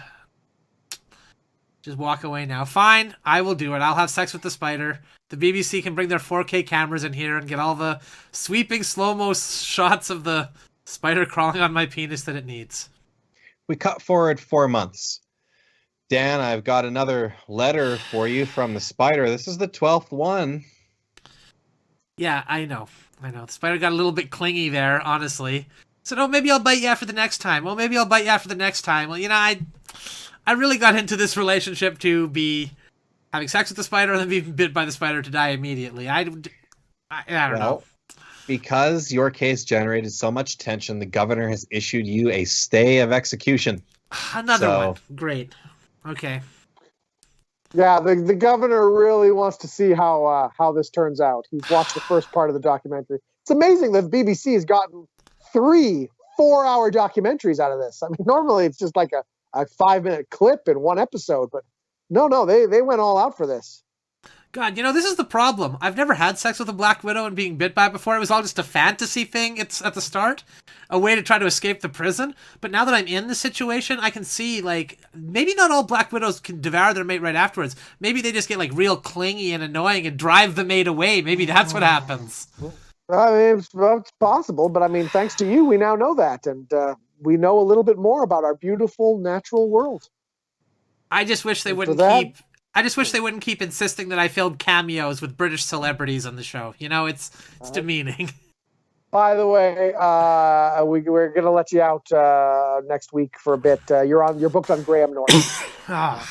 just walk away now. Fine, I will do it. I'll have sex with the spider. The BBC can bring their 4K cameras in here and get all the sweeping slow-mo shots of the spider crawling on my penis that it needs. We cut forward 4 months. Dan, I've got another letter for you from the spider. This is the 12th one. Yeah, I know. The spider got a little bit clingy there, honestly. So, maybe I'll bite you after the next time. Well, maybe I'll bite you after the next time. Well, I really got into this relationship to be having sex with the spider and then being bit by the spider to die immediately. I don't know. Because your case generated so much tension, the governor has issued you a stay of execution. Another one. Great. Okay. Yeah, the governor really wants to see how this turns out. He's watched the first part of the documentary. It's amazing that BBC has gotten 3 4-hour documentaries out of this. I mean, normally it's just like a 5-minute clip in one episode, but no, they went all out for this. God, this is the problem. I've never had sex with a Black Widow and being bit by it before. It was all just a fantasy thing at the start, a way to try to escape the prison. But now that I'm in the situation, I can see, maybe not all Black Widows can devour their mate right afterwards. Maybe they just get, real clingy and annoying and drive the mate away. Maybe that's what happens. I mean, it's possible, but I mean, thanks to you, we now know that, and we know a little bit more about our beautiful natural world. I just wish they wouldn't keep insisting that I filmed cameos with British celebrities on the show. It's demeaning. By the way, we're gonna let you out next week for a bit. You're booked on Graham Norton. Yeah.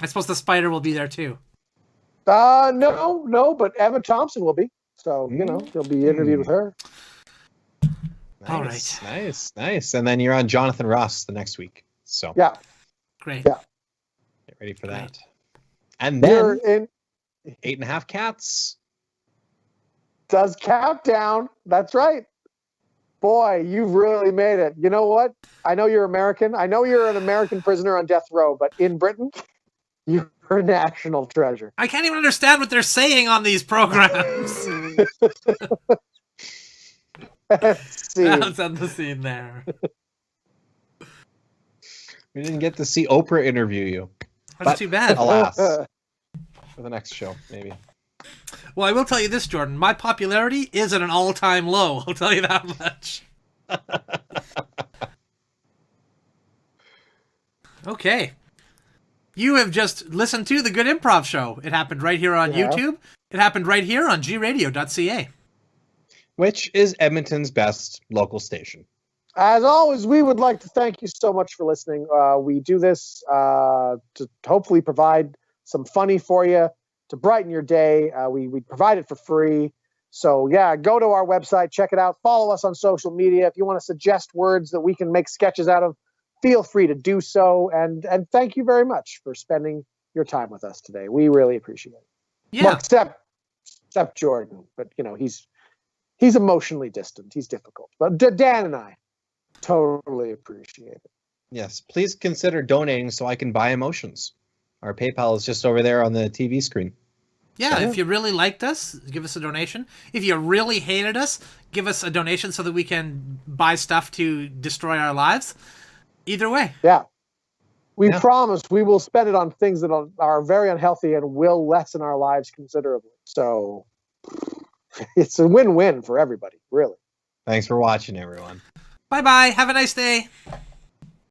I suppose the spider will be there too. No, but Emma Thompson will be. So you'll be interviewed with her. All right. Nice. And then you're on Jonathan Ross the next week. So Yeah. Great. Yeah. Get ready for that. And then You're in 8.5 Cats. does countdown. That's right. Boy, you've really made it. You know what? I know you're American. I know you're an American prisoner on death row, but in Britain, you're a national treasure. I can't even understand what they're saying on these programs. That's on the scene there. We didn't get to see Oprah interview you. That's too bad. Alas. For the next show, maybe. Well, I will tell you this, Jordan. My popularity is at an all-time low. I'll tell you that much. Okay. You have just listened to The Good Improv Show. It happened right here on YouTube. It happened right here on gradio.ca. Which is Edmonton's best local station. As always, we would like to thank you so much for listening. We do this to hopefully provide some funny for you, to brighten your day. We provide it for free. So, yeah, go to our website, check it out. Follow us on social media. If you want to suggest words that we can make sketches out of, feel free to do so. And thank you very much for spending your time with us today. We really appreciate it. Yeah. Well, except Jordan. But, you know, he's emotionally distant. He's difficult. But Dan and I totally appreciate it. Yes, please consider donating so I can buy emotions. Our PayPal is just over there on the TV screen. Yeah, if you really liked us, give us a donation. If you really hated us, give us a donation so that we can buy stuff to destroy our lives. Either way. Yeah. We promise we will spend it on things that are very unhealthy and will lessen our lives considerably. So it's a win-win for everybody, really. Thanks for watching, everyone. Bye-bye. Have a nice day.